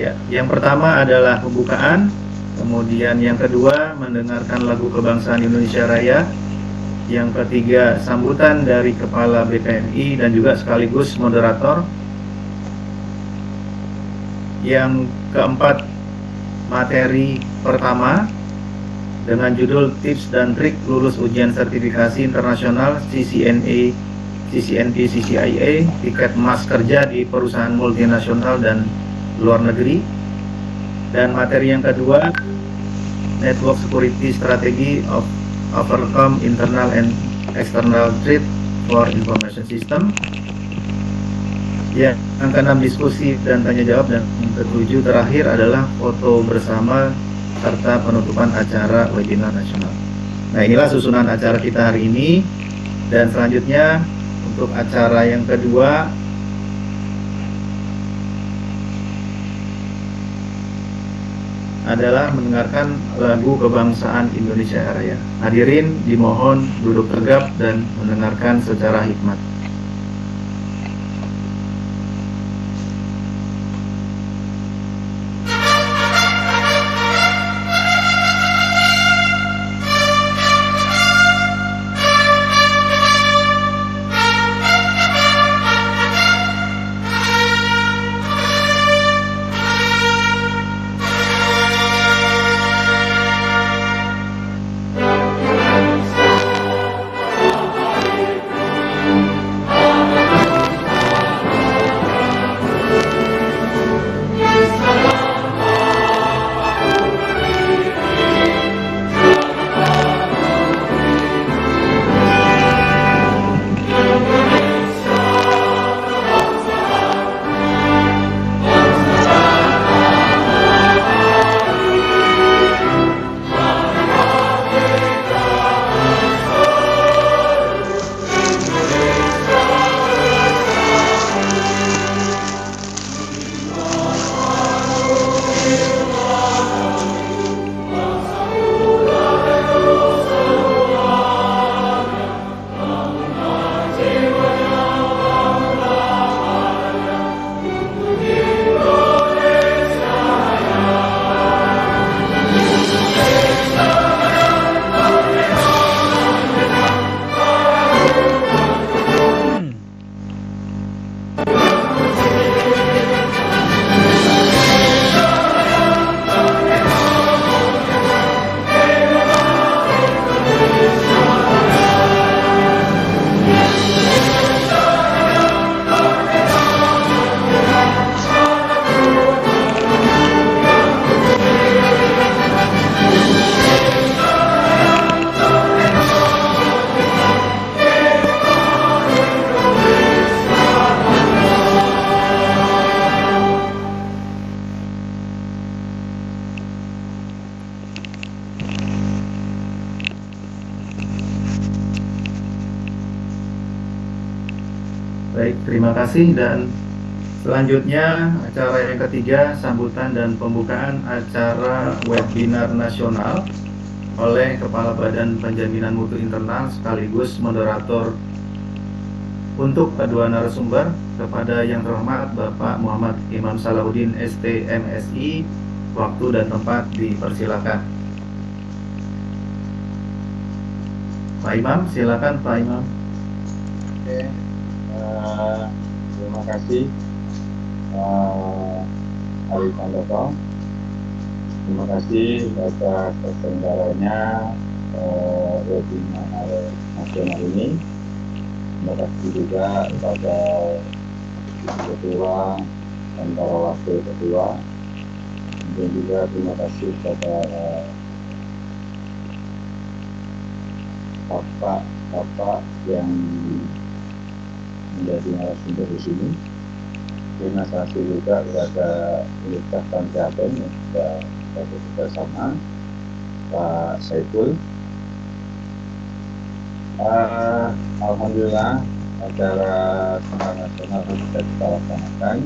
Ya, yang pertama adalah pembukaan, kemudian yang kedua mendengarkan lagu kebangsaan Indonesia Raya, yang ketiga sambutan dari Kepala BPNI dan juga sekaligus moderator, yang keempat materi pertama dengan judul Tips dan Trik Lulus Ujian Sertifikasi Internasional CCNA, CCNP, CCIA, Tiket Emas Kerja di Perusahaan Multinasional dan Luar Negeri. Dan materi yang kedua, Network Security Strategy of Overcome Internal and External Threat for Information System. Yang keenam diskusi dan tanya jawab, dan yang ketujuh terakhir adalah foto bersama serta penutupan acara webinar nasional. Nah, inilah susunan acara kita hari ini. Dan selanjutnya untuk acara yang kedua adalah mendengarkan lagu kebangsaan Indonesia Raya. Hadirin dimohon duduk tegap dan mendengarkan secara hikmat. Baik, terima kasih. Dan selanjutnya acara yang ketiga, sambutan dan pembukaan acara webinar nasional oleh Kepala Badan Penjaminan Mutu Internal sekaligus moderator. Untuk kedua narasumber, kepada yang terhormat Bapak Muhammad Imam Salahuddin ST MSI, waktu dan tempat dipersilakan. Pak Imam, silakan Pak Imam. Oke, terima kasih Arif Handoko. Terima kasih atas persenggaranya webinar nasional ini. Terima kasih juga kepada ketua dan para wakil ketua. Dan juga terima kasih kepada bapak yang menjadi narasumber di sini. Terima kasih juga kepada Universitas Tanjabeng yang sudah bekerja sama, Pak Saiful. Alhamdulillah acara Seminar Nasional bisa kita laksanakan.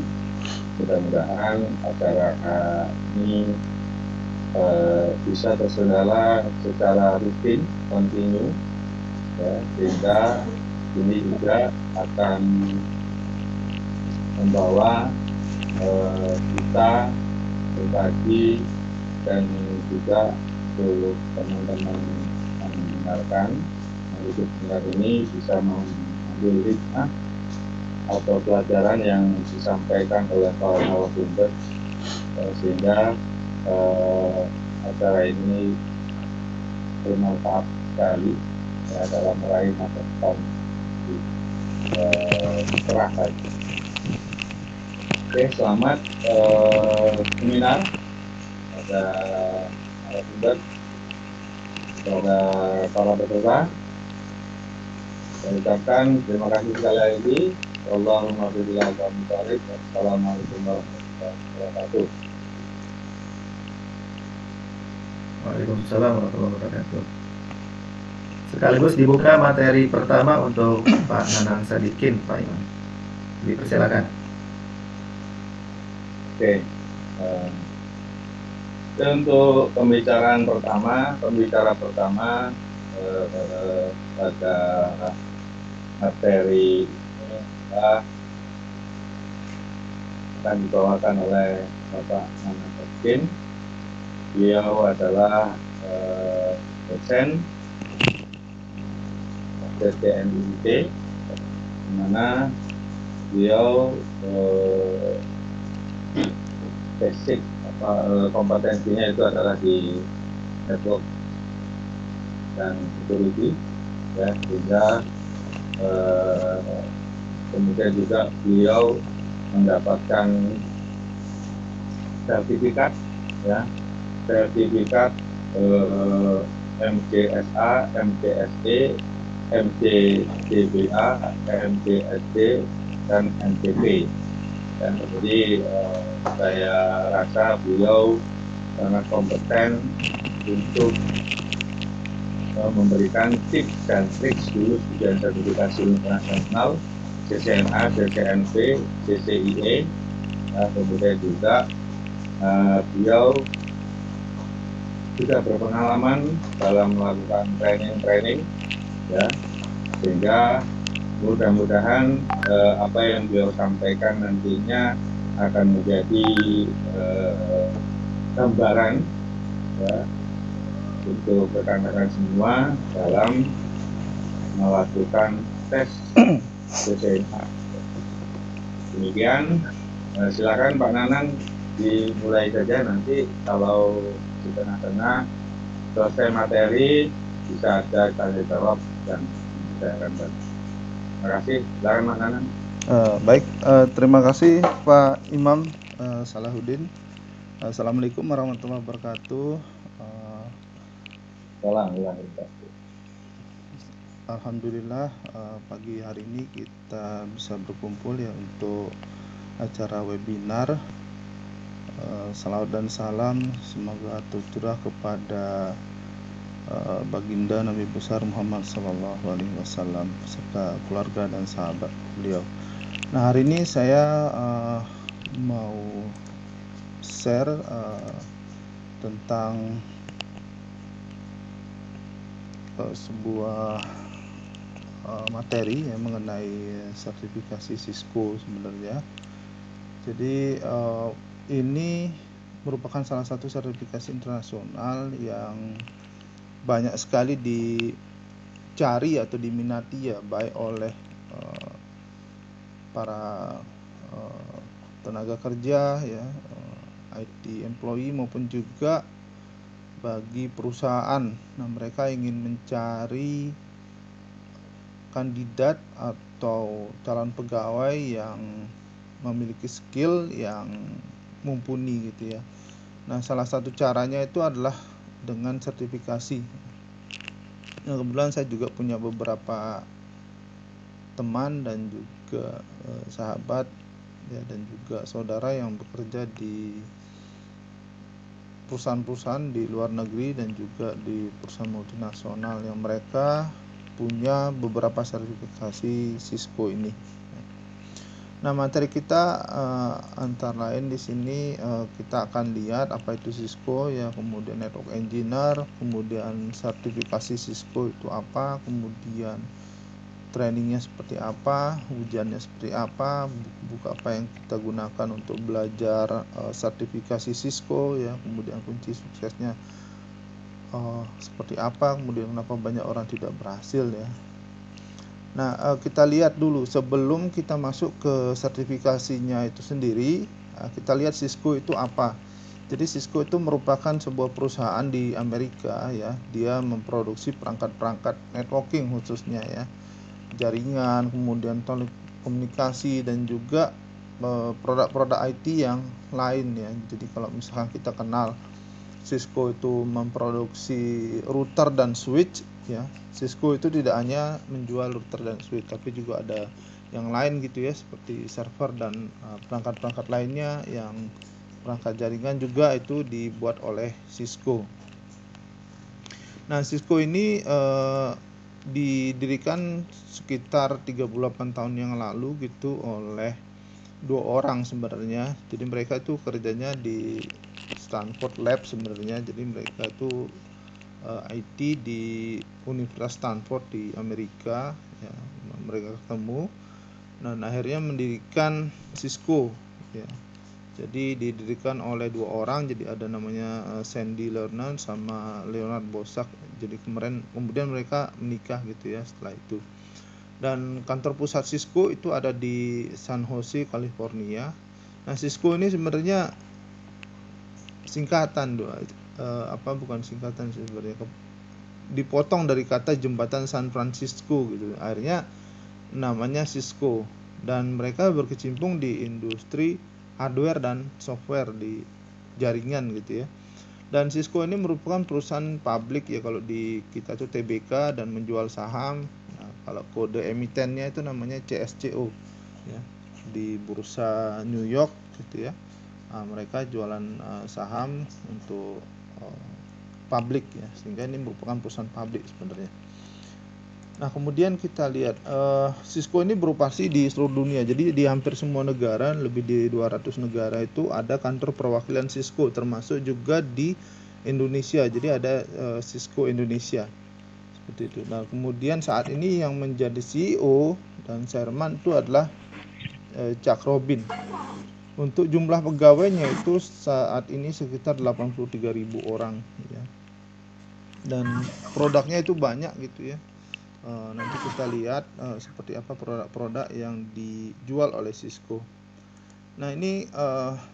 Mudah-mudahan acara ini bisa terselenggara secara rutin, kontinu, ya, sehingga ini juga akan membawa kita berbagi, dan juga untuk teman-teman yang mendengarkan yang hidup dengar ini bisa mengambil hikmah atau pelajaran yang disampaikan oleh para narasumber, sehingga acara ini bermanfaat sekali ya, dalam meraih masa depan cerah tadi. Oke, selamat seminar pada narasumber, kepada para peserta. Saya ucapkan terima kasih sekali lagi. Assalamualaikum warahmatullahi wabarakatuh. Waalaikumsalam warahmatullahi wabarakatuh. Sekaligus dibuka materi pertama untuk Pak Nanang Sadikin, Pak Imam. Dipersilakan. Oke. Untuk pembicara pertama pada materi akan dibawakan oleh Bapak Nanang Sadikin. Beliau adalah dosen CCNIT, di mana beliau basic kompetensinya itu adalah di network dan security, ya, sehingga kemudian juga beliau mendapatkan sertifikat, ya, sertifikat MCSA, MCSE, MCDBA, MCSD, dan MCP. Dan jadi saya rasa beliau sangat kompeten untuk memberikan tips dan trik lulus ujian sertifikasi internasional CCNA, CCNP, CCIE. Kemudian juga beliau juga berpengalaman dalam melakukan training, ya, sehingga mudah-mudahan apa yang beliau sampaikan nantinya akan menjadi gambaran, ya, untuk rekan-rekan semua dalam melakukan tes CCNA. Demikian, silakan Pak Nanang dimulai saja. Nanti kalau di tengah-tengah selesai materi bisa ada tanya jawab dan saya akan bantu. Terima kasih. Silakan Pak Nanang. Baik, terima kasih Pak Imam Salahuddin. Assalamualaikum warahmatullahi wabarakatuh. Alhamdulillah pagi hari ini kita bisa berkumpul ya untuk acara webinar. Salawat dan salam semoga tercurah kepada baginda Nabi besar Muhammad SAW serta keluarga dan sahabat beliau. Nah, hari ini saya mau share tentang sebuah materi yang mengenai sertifikasi Cisco sebenarnya. Jadi ini merupakan salah satu sertifikasi internasional yang banyak sekali dicari atau diminati ya, baik oleh para tenaga kerja ya, IT employee maupun juga bagi perusahaan. Nah, mereka ingin mencari kandidat atau calon pegawai yang memiliki skill yang mumpuni gitu ya. Nah, salah satu caranya itu adalah dengan sertifikasi. Nah, kebetulan saya juga punya beberapa teman dan juga sahabat ya, dan juga saudara yang bekerja di perusahaan-perusahaan di luar negeri dan juga di perusahaan multinasional yang mereka punya beberapa sertifikasi Cisco ini. Nah, materi kita antara lain di sini kita akan lihat apa itu Cisco ya, kemudian network engineer, kemudian sertifikasi Cisco itu apa, kemudian trainingnya seperti apa, ujiannya seperti apa, buku-buku apa yang kita gunakan untuk belajar sertifikasi Cisco ya, kemudian kunci suksesnya seperti apa, kemudian kenapa banyak orang tidak berhasil ya. Nah, kita lihat dulu sebelum kita masuk ke sertifikasinya itu sendiri, kita lihat Cisco itu apa. Jadi Cisco itu merupakan sebuah perusahaan di Amerika ya, dia memproduksi perangkat-perangkat networking khususnya ya, jaringan, kemudian telekomunikasi dan juga produk-produk IT yang lain ya. Jadi kalau misalkan kita kenal Cisco itu memproduksi router dan switch ya. Cisco itu tidak hanya menjual router dan switch, tapi juga ada yang lain gitu ya, seperti server dan perangkat-perangkat lainnya yang perangkat jaringan juga itu dibuat oleh Cisco. Nah, Cisco ini didirikan sekitar 38 tahun yang lalu gitu oleh 2 orang sebenarnya. Jadi mereka itu kerjanya di Stanford Lab sebenarnya. Jadi mereka itu IT di Universitas Stanford di Amerika ya. Mereka ketemu dan akhirnya mendirikan Cisco ya. Jadi didirikan oleh 2 orang, jadi ada namanya Sandy Lerner sama Leonard Bosak. Jadi kemudian mereka menikah gitu ya setelah itu. Dan kantor pusat Cisco itu ada di San Jose, California. Nah, Cisco ini sebenarnya singkatan bukan singkatan sebenarnya, dipotong dari kata jembatan San Francisco gitu. Akhirnya namanya Cisco, dan mereka berkecimpung di industri hardware dan software di jaringan gitu ya. Dan Cisco ini merupakan perusahaan publik ya, kalau di kita itu TBK dan menjual saham. Nah, kalau kode emitennya itu namanya CSCO ya, di bursa New York gitu ya. Mereka jualan saham untuk publik ya, sehingga ini merupakan perusahaan publik sebenarnya. Nah, kemudian kita lihat Cisco ini beroperasi di seluruh dunia. Jadi di hampir semua negara, lebih di 200 negara itu ada kantor perwakilan Cisco, termasuk juga di Indonesia. Jadi ada Cisco Indonesia seperti itu. Nah, kemudian saat ini yang menjadi CEO dan chairman itu adalah Chuck Robin. Untuk jumlah pegawainya itu saat ini sekitar 83.000 orang ya. Dan produknya itu banyak gitu ya. Nanti kita lihat seperti apa produk-produk yang dijual oleh Cisco. Nah, ini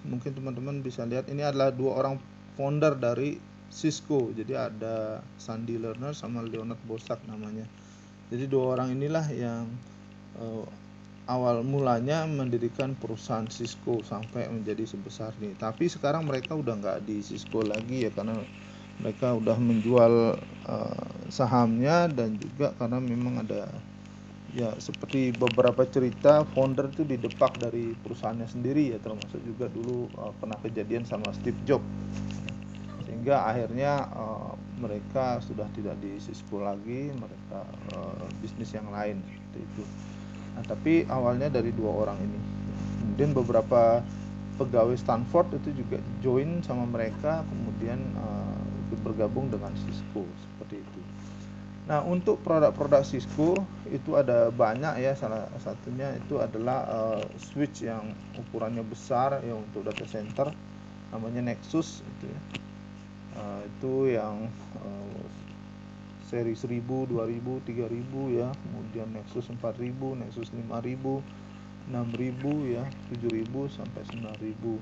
mungkin teman-teman bisa lihat, ini adalah 2 orang founder dari Cisco. Jadi ada Sandy Lerner sama Leonard Bosak namanya. Jadi 2 orang inilah yang awal mulanya mendirikan perusahaan Cisco sampai menjadi sebesar ini. Tapi sekarang mereka udah nggak di Cisco lagi ya, karena mereka udah menjual sahamnya, dan juga karena memang ada ya seperti beberapa cerita founder itu didepak dari perusahaannya sendiri ya, termasuk juga dulu pernah kejadian sama Steve Jobs, sehingga akhirnya mereka sudah tidak di Cisco lagi, mereka bisnis yang lain seperti itu. Nah, tapi awalnya dari 2 orang ini. Kemudian beberapa pegawai Stanford itu juga join sama mereka, kemudian bergabung dengan Cisco seperti itu. Nah, untuk produk-produk Cisco itu ada banyak ya. Salah satunya itu adalah switch yang ukurannya besar ya untuk data center, namanya Nexus itu ya. Itu yang seri 1000, 2000, 3000 ya. Kemudian Nexus 4000, Nexus 5000, 6000 ya, 7000 sampai 9000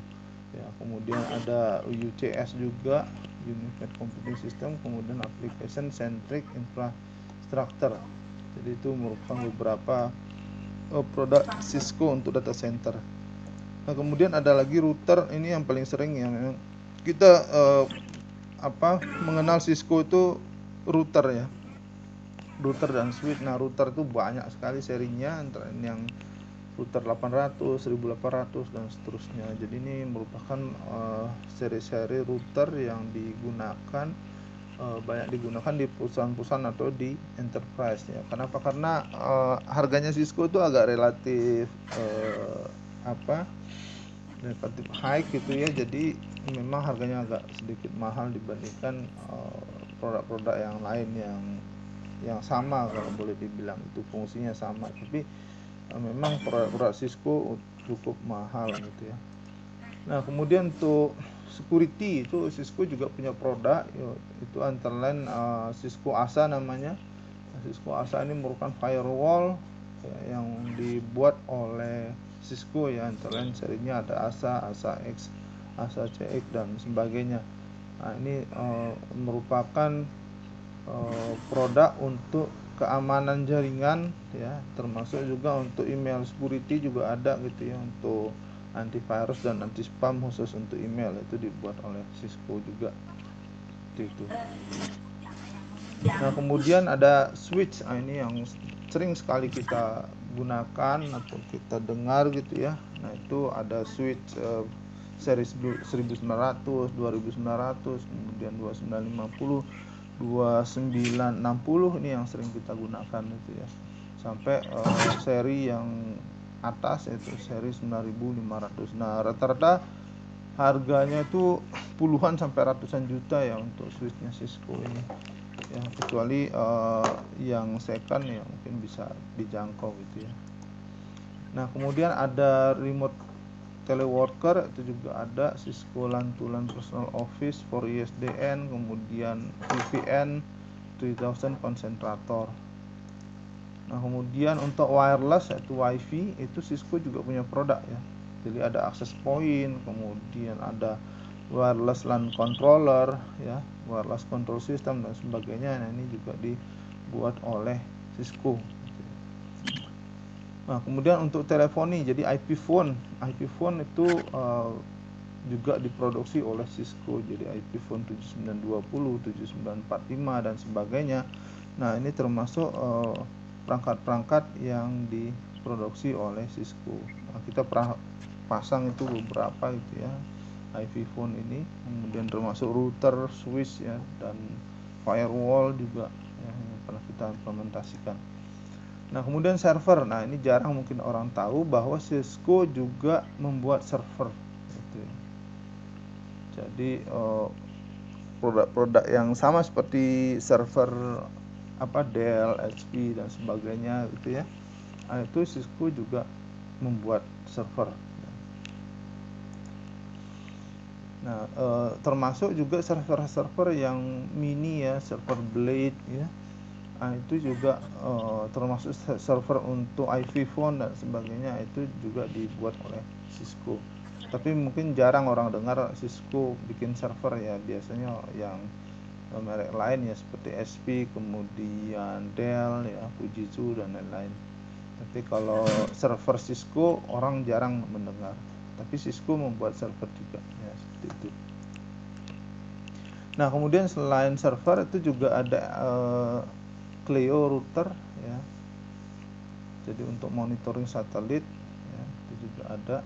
ya. Kemudian ada UCS juga, Unified Computing System, kemudian Application Centric Infrastructure. Jadi itu merupakan beberapa produk Cisco untuk data center. Nah, kemudian ada lagi router, ini yang paling sering yang kita mengenal Cisco itu router ya, router dan switch. Nah, router itu banyak sekali serinya, antara yang router 800, 1800 dan seterusnya. Jadi ini merupakan seri-seri router yang digunakan banyak digunakan di perusahaan-perusahaan atau di enterprise ya. Kenapa? Karena harganya Cisco itu agak relatif relatif high gitu ya. Jadi memang harganya agak sedikit mahal dibandingkan produk-produk yang lain yang yang sama, kalau boleh dibilang itu fungsinya sama, tapi memang produk Cisco cukup mahal gitu ya. Nah, kemudian untuk security itu Cisco juga punya produk, itu antara lain Cisco ASA namanya. Cisco ASA ini merupakan firewall yang dibuat oleh Cisco ya, antara lain serinya ada ASA, ASA X, ASA CX dan sebagainya. Nah, ini merupakan produk untuk keamanan jaringan ya, termasuk juga untuk email security juga ada gitu ya, untuk antivirus dan anti spam khusus untuk email itu dibuat oleh Cisco juga itu. Nah, kemudian ada switch. Ini yang sering sekali kita gunakan atau kita dengar gitu ya. Nah, itu ada switch seri 1900, 2900, kemudian 2950, 2960, ini yang sering kita gunakan itu ya. Sampai seri yang atas yaitu seri 9500. Nah, rata-rata harganya itu puluhan sampai ratusan juta ya untuk switchnya Cisco ini ya, kecuali yang second ya mungkin bisa dijangkau gitu ya. Nah, kemudian ada remote teleworker, itu juga ada Cisco LAN to LAN Personal Office for ISDN, kemudian VPN 3000 concentrator. Nah, kemudian untuk wireless yaitu WiFi, itu Cisco juga punya produk ya. Jadi ada access point, kemudian ada wireless LAN controller ya, wireless control system dan sebagainya. Nah, ini juga dibuat oleh Cisco. Nah, kemudian untuk teleponi, jadi IP phone itu juga diproduksi oleh Cisco. Jadi IP phone 7920, 7945 dan sebagainya. Nah, ini termasuk perangkat-perangkat yang diproduksi oleh Cisco. Nah, kita pernah pasang itu beberapa gitu ya, IP phone ini, kemudian termasuk router, switch ya, dan firewall juga ya, yang pernah kita implementasikan. Nah, kemudian server. Nah, ini jarang mungkin orang tahu bahwa Cisco juga membuat server gitu ya. Jadi produk-produk yang sama seperti server Dell, HP dan sebagainya gitu ya. Nah, itu Cisco juga membuat server. Nah, termasuk juga server-server yang mini ya, server blade ya. Nah, itu juga termasuk server untuk IP phone dan sebagainya, itu juga dibuat oleh Cisco. Tapi mungkin jarang orang dengar Cisco bikin server ya, biasanya yang merek lain ya seperti SP, kemudian Dell ya, Fujitsu dan lain-lain. Tapi kalau server Cisco orang jarang mendengar. Tapi Cisco membuat server juga ya, seperti itu. Nah, kemudian selain server itu juga ada Clio router ya. Jadi untuk monitoring satelit ya, itu juga ada.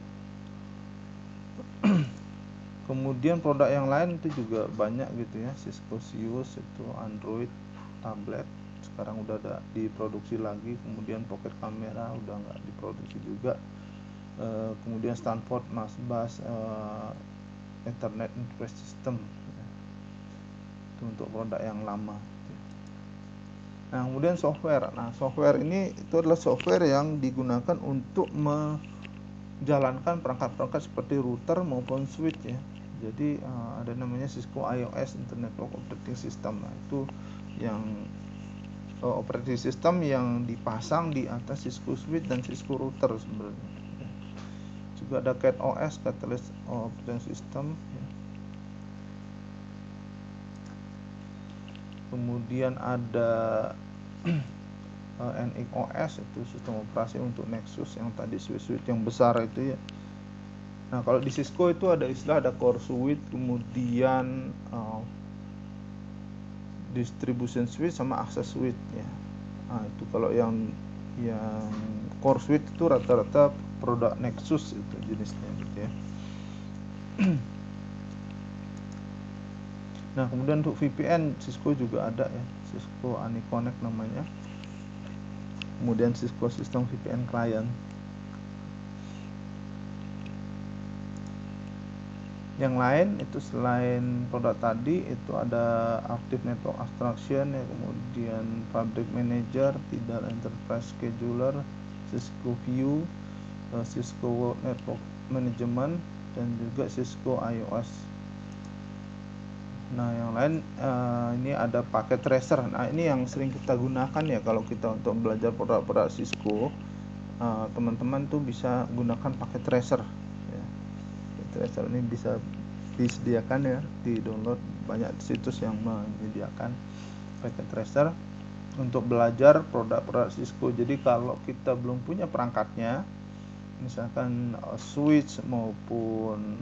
Kemudian produk yang lain itu juga banyak gitu ya. Cisco Sius itu Android tablet sekarang udah ada diproduksi lagi. Kemudian pocket kamera udah nggak diproduksi juga. Kemudian Stanford Masbas Ethernet Interface System ya. Itu untuk produk yang lama. Nah, kemudian software. Nah, software ini itu adalah software yang digunakan untuk menjalankan perangkat-perangkat seperti router maupun switch ya. Jadi ada namanya Cisco iOS Internet Operating System. Nah, itu yang operating system yang dipasang di atas Cisco switch dan Cisco router sebenarnya. Ya. Juga ada CatOS, Catalyst Operating System ya. Kemudian ada NXOS, itu sistem operasi untuk Nexus yang tadi switch yang besar itu ya. Nah, kalau di Cisco itu ada istilah, ada core switch, kemudian distribution switch sama access switch ya. Nah, itu kalau yang core switch itu rata-rata produk Nexus itu jenisnya gitu ya. Nah, kemudian untuk VPN Cisco juga ada ya, Cisco AnyConnect namanya. Kemudian Cisco System VPN Client. Yang lain itu selain produk tadi itu ada Active Network Abstraction ya, kemudian Fabric Manager, Tidal Enterprise Scheduler, Cisco View, Cisco World Network Management, dan juga Cisco iOS. Nah, yang lain ini ada paket tracer. Nah, ini yang sering kita gunakan ya kalau kita untuk belajar produk-produk Cisco. Teman-teman tuh bisa gunakan paket tracer ya. Tracer ini bisa disediakan ya, di download, banyak situs yang menyediakan paket tracer untuk belajar produk-produk Cisco. Jadi kalau kita belum punya perangkatnya, misalkan switch maupun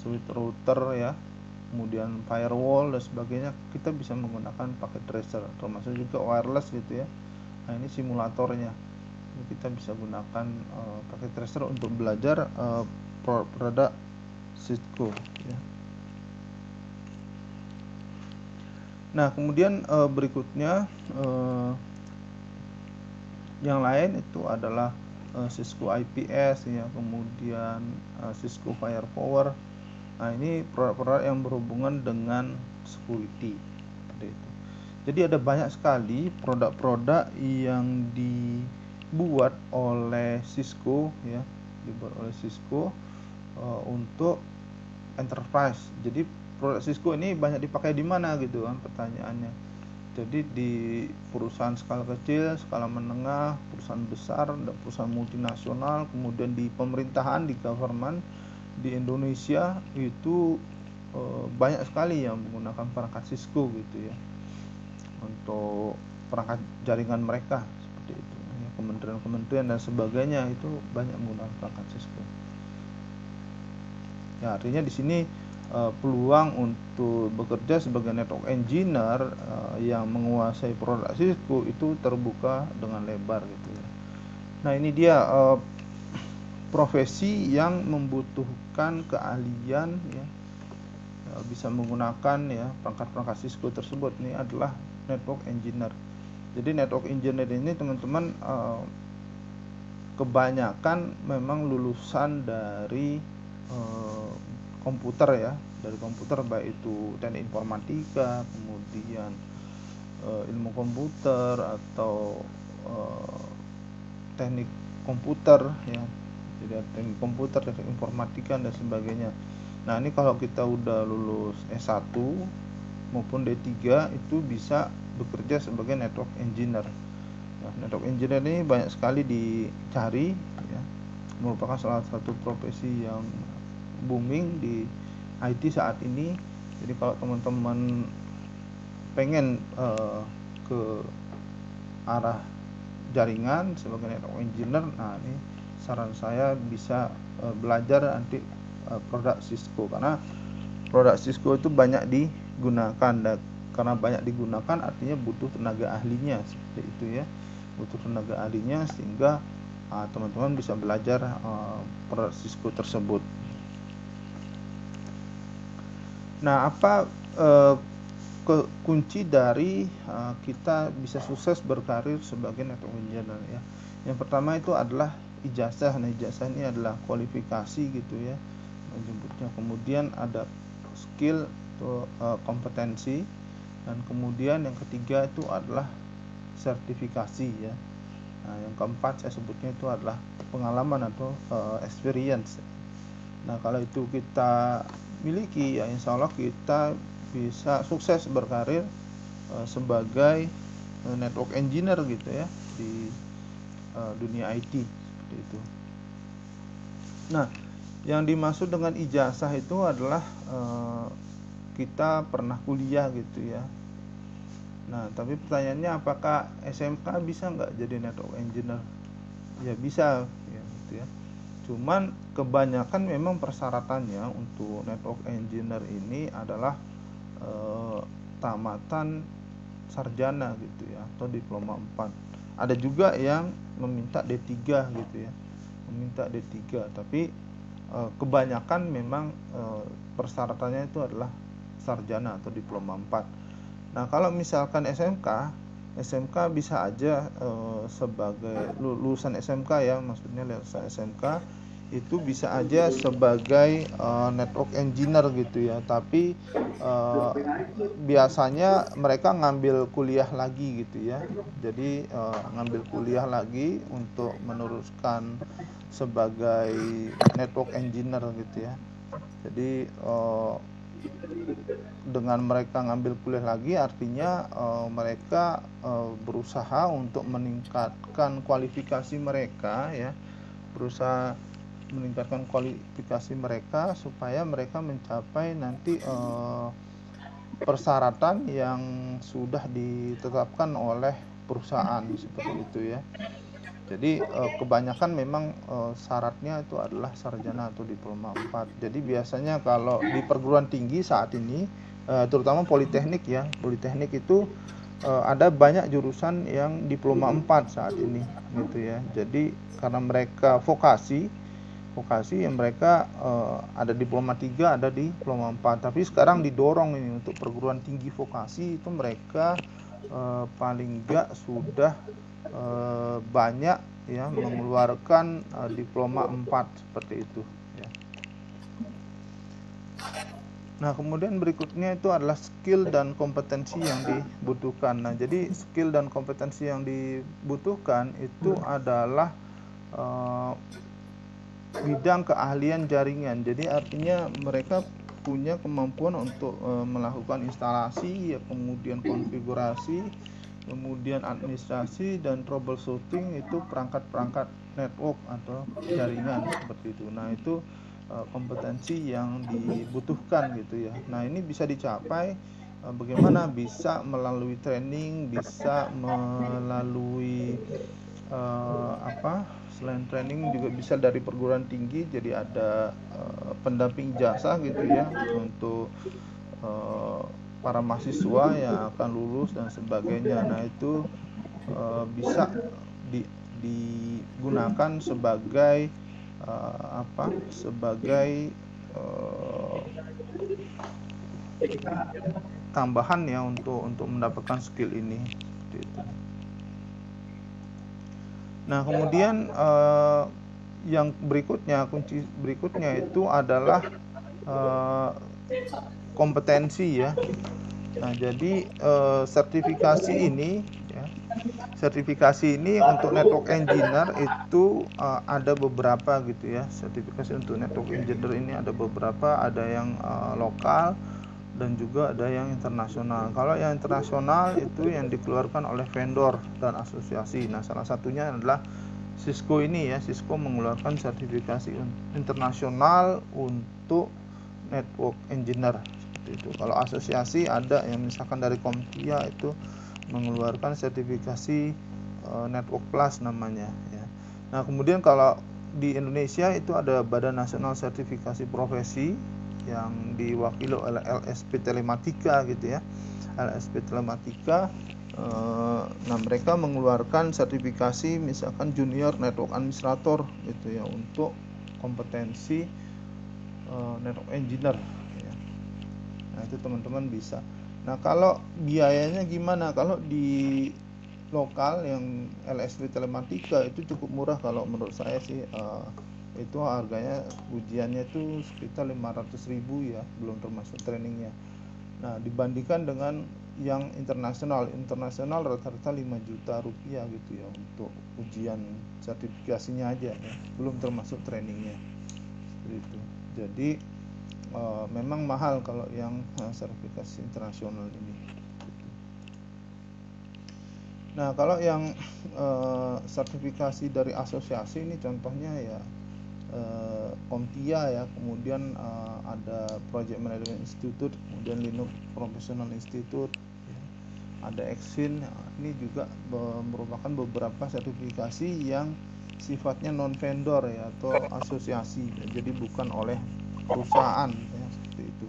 switch router ya, kemudian firewall dan sebagainya, kita bisa menggunakan paket tracer, termasuk juga wireless gitu ya. Nah, ini simulatornya. Kita bisa gunakan paket tracer untuk belajar produk Cisco ya. Nah, kemudian berikutnya yang lain itu adalah Cisco IPS ya, kemudian Cisco Firepower. Nah, ini produk-produk yang berhubungan dengan security seperti itu. Jadi ada banyak sekali produk-produk yang dibuat oleh Cisco ya, untuk enterprise. Jadi produk Cisco ini banyak dipakai di mana gitu kan pertanyaannya. Jadi di perusahaan skala kecil, skala menengah, perusahaan besar, dan perusahaan multinasional, kemudian di pemerintahan, di government di Indonesia itu banyak sekali yang menggunakan perangkat Cisco gitu ya, untuk perangkat jaringan mereka seperti itu. Kementerian-kementerian dan sebagainya itu banyak menggunakan perangkat Cisco. Ya, artinya di sini peluang untuk bekerja sebagai network engineer yang menguasai produk Cisco itu terbuka dengan lebar gitu ya. Nah, ini dia profesi yang membutuhkan keahlian ya, bisa menggunakan ya perangkat-perangkat Cisco tersebut. Ini adalah network engineer. Jadi network engineer ini teman-teman kebanyakan memang lulusan dari komputer ya, dari komputer, baik itu teknik informatika, kemudian ilmu komputer atau teknik komputer ya, jadi teknik komputer, teknik informatika dan sebagainya. Nah, ini kalau kita udah lulus S1 maupun D3 itu bisa bekerja sebagai network engineer. Nah, network engineer ini banyak sekali dicari ya, merupakan salah satu profesi yang booming di IT saat ini. Jadi kalau teman-teman pengen ke arah jaringan sebagai network engineer, nah ini saran saya bisa belajar nanti produk Cisco, karena produk Cisco itu banyak digunakan, dan karena banyak digunakan artinya butuh tenaga ahlinya seperti itu ya, butuh tenaga ahlinya, sehingga teman-teman bisa belajar produk Cisco tersebut. Nah, apa kunci dari kita bisa sukses berkarir sebagai network engineer ya? Yang pertama itu adalah ijazah. Nah, ijazah ini adalah kualifikasi gitu ya menyebutnya. Kemudian ada skill atau kompetensi, dan kemudian yang ketiga itu adalah sertifikasi ya. Nah, yang keempat saya sebutnya itu adalah pengalaman atau experience. Nah, kalau itu kita miliki ya, insya Allah kita bisa sukses berkarir sebagai network engineer gitu ya di dunia IT seperti itu. Nah, yang dimaksud dengan ijazah itu adalah kita pernah kuliah gitu ya. Nah, tapi pertanyaannya apakah SMK bisa nggak jadi network engineer? Ya bisa ya gitu ya. Cuman kebanyakan memang persyaratannya untuk network engineer ini adalah tamatan sarjana gitu ya, atau diploma 4. Ada juga yang meminta D3 gitu ya, meminta D3, tapi kebanyakan memang persyaratannya itu adalah sarjana atau diploma 4. Nah, kalau misalkan SMK bisa aja sebagai lulusan SMK ya, maksudnya lulusan SMK itu bisa aja sebagai network engineer gitu ya, tapi biasanya mereka ngambil kuliah lagi gitu ya. Jadi ngambil kuliah lagi untuk meneruskan sebagai network engineer gitu ya. Jadi dengan mereka ngambil kuliah lagi artinya mereka berusaha untuk meningkatkan kualifikasi mereka ya, berusaha meningkatkan kualifikasi mereka supaya mereka mencapai nanti persyaratan yang sudah ditetapkan oleh perusahaan seperti itu ya. Jadi kebanyakan memang syaratnya itu adalah sarjana atau diploma 4. Jadi biasanya kalau di perguruan tinggi saat ini terutama politeknik ya, politeknik itu ada banyak jurusan yang diploma 4 saat ini gitu ya. Jadi karena mereka vokasi yang mereka ada diploma 3, ada diploma 4. Tapi sekarang didorong ini untuk perguruan tinggi vokasi itu mereka paling enggak sudah banyak ya mengeluarkan diploma 4 seperti itu ya. Nah, kemudian berikutnya itu adalah skill dan kompetensi yang dibutuhkan. Nah, jadi skill dan kompetensi yang dibutuhkan itu adalah bidang keahlian jaringan. Jadi artinya mereka punya kemampuan untuk melakukan instalasi, ya, kemudian konfigurasi, kemudian administrasi dan troubleshooting itu perangkat-perangkat network atau jaringan seperti itu. Nah, itu kompetensi yang dibutuhkan gitu ya. Nah, ini bisa dicapai bagaimana bisa melalui training, bisa melalui selain training juga bisa dari perguruan tinggi, jadi ada pendamping jasa gitu ya untuk para mahasiswa yang akan lulus dan sebagainya. Nah, itu bisa digunakan sebagai sebagai tambahan ya untuk mendapatkan skill ini seperti itu. Nah, kemudian yang berikutnya, kunci berikutnya itu adalah kompetensi ya. Nah, jadi sertifikasi ini ya, sertifikasi ini untuk network engineer itu ada beberapa gitu ya. Sertifikasi untuk network engineer ini ada beberapa, ada yang lokal dan juga ada yang internasional. Kalau yang internasional itu yang dikeluarkan oleh vendor dan asosiasi. Nah, salah satunya adalah Cisco ini ya. Cisco mengeluarkan sertifikasi internasional untuk network engineer seperti itu. Kalau asosiasi ada yang misalkan dari Comtia itu mengeluarkan sertifikasi Network Plus namanya ya. Nah, kemudian kalau di Indonesia itu ada Badan Nasional Sertifikasi Profesi yang diwakili oleh LSP Telematika gitu ya. LSP Telematika nah, mereka mengeluarkan sertifikasi misalkan Junior Network Administrator gitu ya untuk kompetensi network engineer ya. Nah, itu teman-teman bisa. Nah, kalau biayanya gimana? Kalau di lokal yang LSP Telematika itu cukup murah kalau menurut saya sih. Itu harganya ujiannya itu sekitar 500.000 ya, belum termasuk trainingnya. Nah, dibandingkan dengan yang internasional rata-rata 5 juta rupiah gitu ya untuk ujian sertifikasinya aja ya, belum termasuk trainingnya seperti itu. Jadi memang mahal kalau yang sertifikasi internasional ini. Nah, kalau yang sertifikasi dari asosiasi ini contohnya ya Comtia ya, kemudian ada Project Management Institute, kemudian Linux Professional Institute ya, ada Exin. Ini juga merupakan beberapa sertifikasi yang sifatnya non vendor ya atau asosiasi ya, jadi bukan oleh perusahaan ya, seperti itu.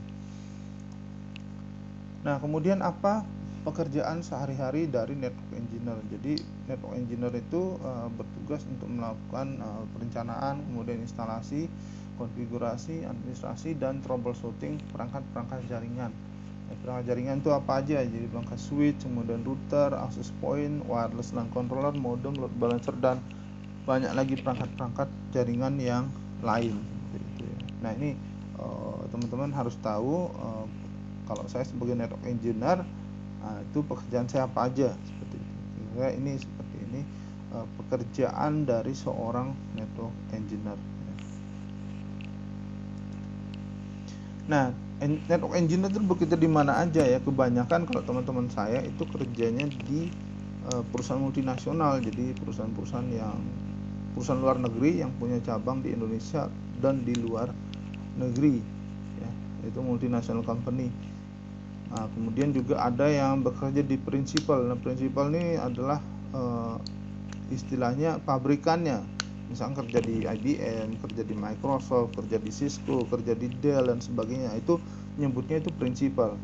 Nah, kemudian apa pekerjaan sehari-hari dari network engineer? Jadi network engineer itu bertugas untuk melakukan perencanaan, kemudian instalasi, konfigurasi, administrasi, dan troubleshooting perangkat-perangkat jaringan. Perangkat jaringan itu apa aja? Jadi perangkat switch, kemudian router, access point, wireless LAN controller, modem, load balancer, dan banyak lagi perangkat-perangkat jaringan yang lain gitu ya. Nah ini teman-teman harus tahu kalau saya sebagai network engineer itu pekerjaan saya apa aja seperti itu. Sehingga ini seperti ini pekerjaan dari seorang network engineer. Nah, network engineer itu bekerja di mana aja ya. Kebanyakan kalau teman-teman saya itu kerjanya di perusahaan multinasional, jadi perusahaan-perusahaan luar negeri yang punya cabang di Indonesia dan di luar negeri ya, itu multinational company. Nah, kemudian juga ada yang bekerja di principal. Nah, principal ini adalah istilahnya pabrikannya. Misalnya kerja di IBM, kerja di Microsoft, kerja di Cisco, kerja di Dell dan sebagainya. Itu nyebutnya itu principal.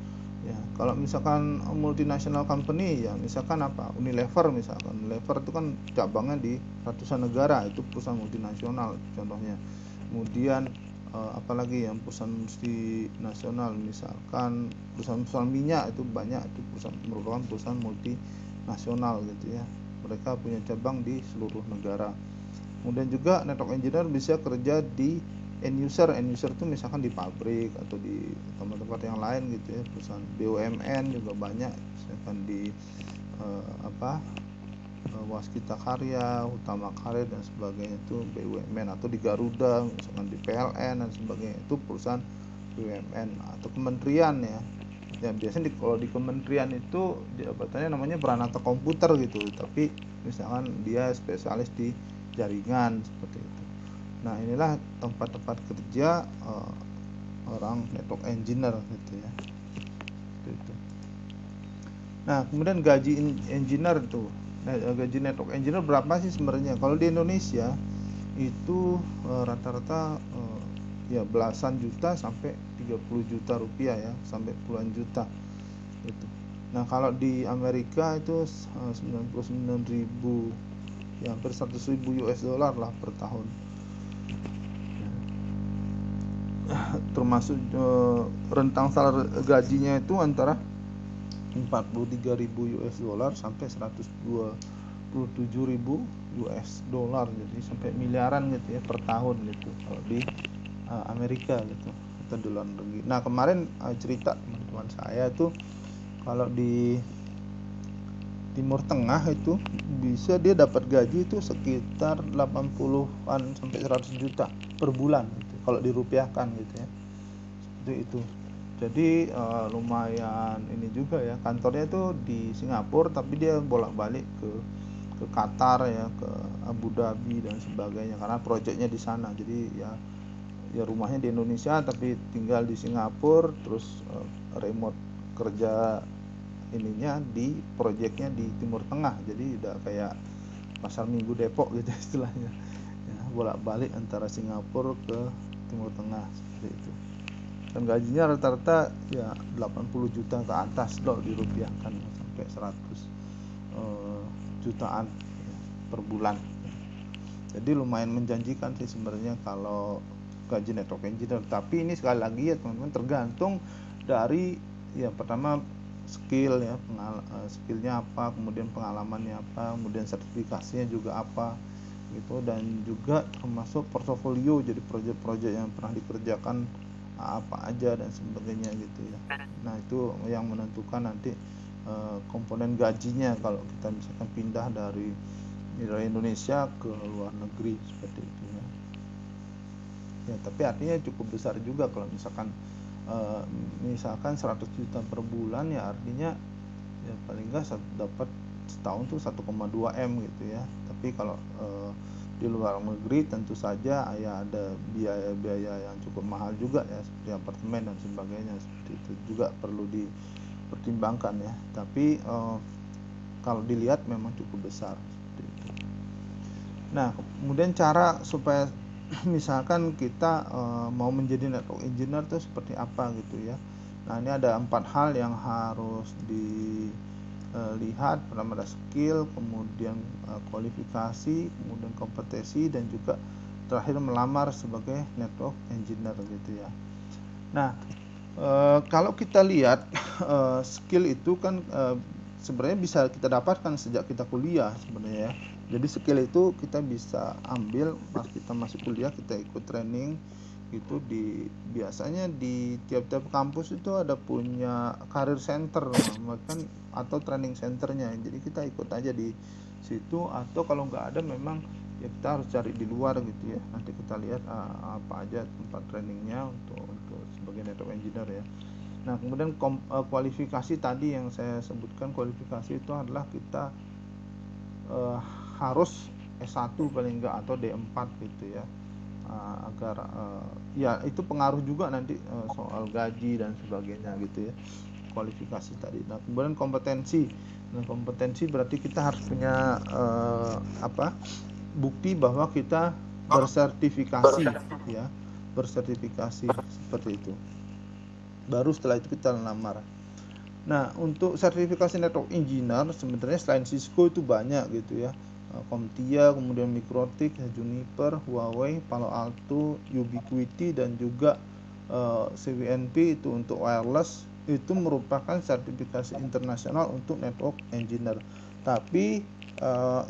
Ya, kalau misalkan multinational company ya, misalkan apa? Unilever misalkan. Unilever itu kan cabangnya di ratusan negara, itu perusahaan multinasional contohnya. Kemudian apalagi yang perusahaan multinasional, misalkan perusahaan minyak itu banyak, itu merupakan perusahaan multinasional gitu ya. Mereka punya cabang di seluruh negara. Kemudian juga network engineer bisa kerja di end user itu misalkan di pabrik atau di tempat-tempat yang lain gitu ya, perusahaan BUMN juga banyak, misalkan di Waskita Karya, Utama Karya dan sebagainya, itu BUMN, atau di Garuda misalkan di PLN dan sebagainya, itu perusahaan BUMN atau kementerian ya. Ya biasanya kalau di kementerian itu jabatannya namanya peranata komputer gitu, tapi misalkan dia spesialis di jaringan seperti itu. Nah inilah tempat-tempat kerja orang network engineer gitu ya. Itu. Nah kemudian gaji engineer tuh, gaji network engineer berapa sih sebenarnya? Kalau di Indonesia itu rata-rata ya belasan juta sampai 30 juta rupiah ya, sampai puluhan juta gitu. Nah kalau di Amerika itu 99.000 ya, hampir 100.000 US dollar lah per tahun. Termasuk rentang salar gajinya itu antara 43.000 US dollar sampai 127.000 US dollar, jadi sampai miliaran gitu ya per tahun gitu kalau di Amerika gitu atau di luar negeri. Nah kemarin cerita teman-teman saya tuh kalau di Timur Tengah itu bisa dia dapat gaji itu sekitar 80-an sampai 100 juta per bulan gitu, kalau dirupiahkan gitu ya. Seperti itu. Jadi lumayan ini juga ya, kantornya itu di Singapura tapi dia bolak-balik ke Qatar ya, ke Abu Dhabi dan sebagainya karena proyeknya di sana. Jadi ya rumahnya di Indonesia tapi tinggal di Singapura, terus remote kerja ininya di proyeknya di Timur Tengah. Jadi udah kayak pasar Minggu Depok gitu istilahnya ya, bolak-balik antara Singapura ke Timur Tengah seperti itu. Dan gajinya rata-rata ya 80 juta ke atas loh dirupiahkan, sampai 100 jutaan ya, per bulan. Jadi lumayan menjanjikan sih sebenarnya kalau gaji network engineer. Tapi ini sekali lagi ya teman-teman, tergantung dari ya pertama skill ya, skillnya apa, kemudian pengalamannya apa, kemudian sertifikasinya juga apa gitu, dan juga termasuk portofolio, jadi proyek-proyek yang pernah dikerjakan apa aja dan sebagainya gitu ya. Nah itu yang menentukan nanti komponen gajinya kalau kita misalkan pindah dari Indonesia ke luar negeri seperti itu ya. Ya tapi artinya cukup besar juga kalau misalkan 100 juta per bulan ya, artinya ya paling nggak dapat setahun tuh 1,2 M gitu ya. Tapi kalau di luar negeri tentu saja ya ada biaya-biaya yang cukup mahal juga ya, seperti apartemen dan sebagainya, seperti itu juga perlu dipertimbangkan ya. Tapi kalau dilihat memang cukup besar seperti itu. Nah kemudian cara supaya misalkan kita mau menjadi network engineer itu seperti apa gitu ya. Nah ini ada 4 hal yang harus dilihat. Pertama ada skill, kemudian kualifikasi, kemudian kompetensi, dan juga terakhir melamar sebagai network engineer gitu ya. Nah kalau kita lihat skill itu kan sebenarnya bisa kita dapatkan sejak kita kuliah sebenarnya ya. Jadi skill itu kita bisa ambil pas kita masuk kuliah, kita ikut training itu biasanya di tiap-tiap kampus itu ada punya career center kan, atau training centernya. Jadi kita ikut aja di situ, atau kalau nggak ada memang ya kita harus cari di luar gitu ya. Nanti kita lihat apa aja tempat trainingnya untuk sebagai network engineer ya. Nah, kemudian kualifikasi tadi yang saya sebutkan, kualifikasi itu adalah kita harus S1 paling enggak atau D4 gitu ya, agar ya itu pengaruh juga nanti soal gaji dan sebagainya gitu ya, kualifikasi tadi. Nah, kemudian kompetensi. Nah, kompetensi berarti kita harus punya bukti bahwa kita bersertifikasi ya, bersertifikasi seperti itu. Baru setelah itu kita lamar. Nah, untuk sertifikasi network engineer sebenarnya selain Cisco itu banyak gitu ya. CompTIA, kemudian MikroTik, Juniper, Huawei, Palo Alto, Ubiquiti, dan juga CWNP itu untuk wireless, itu merupakan sertifikasi internasional untuk network engineer. Tapi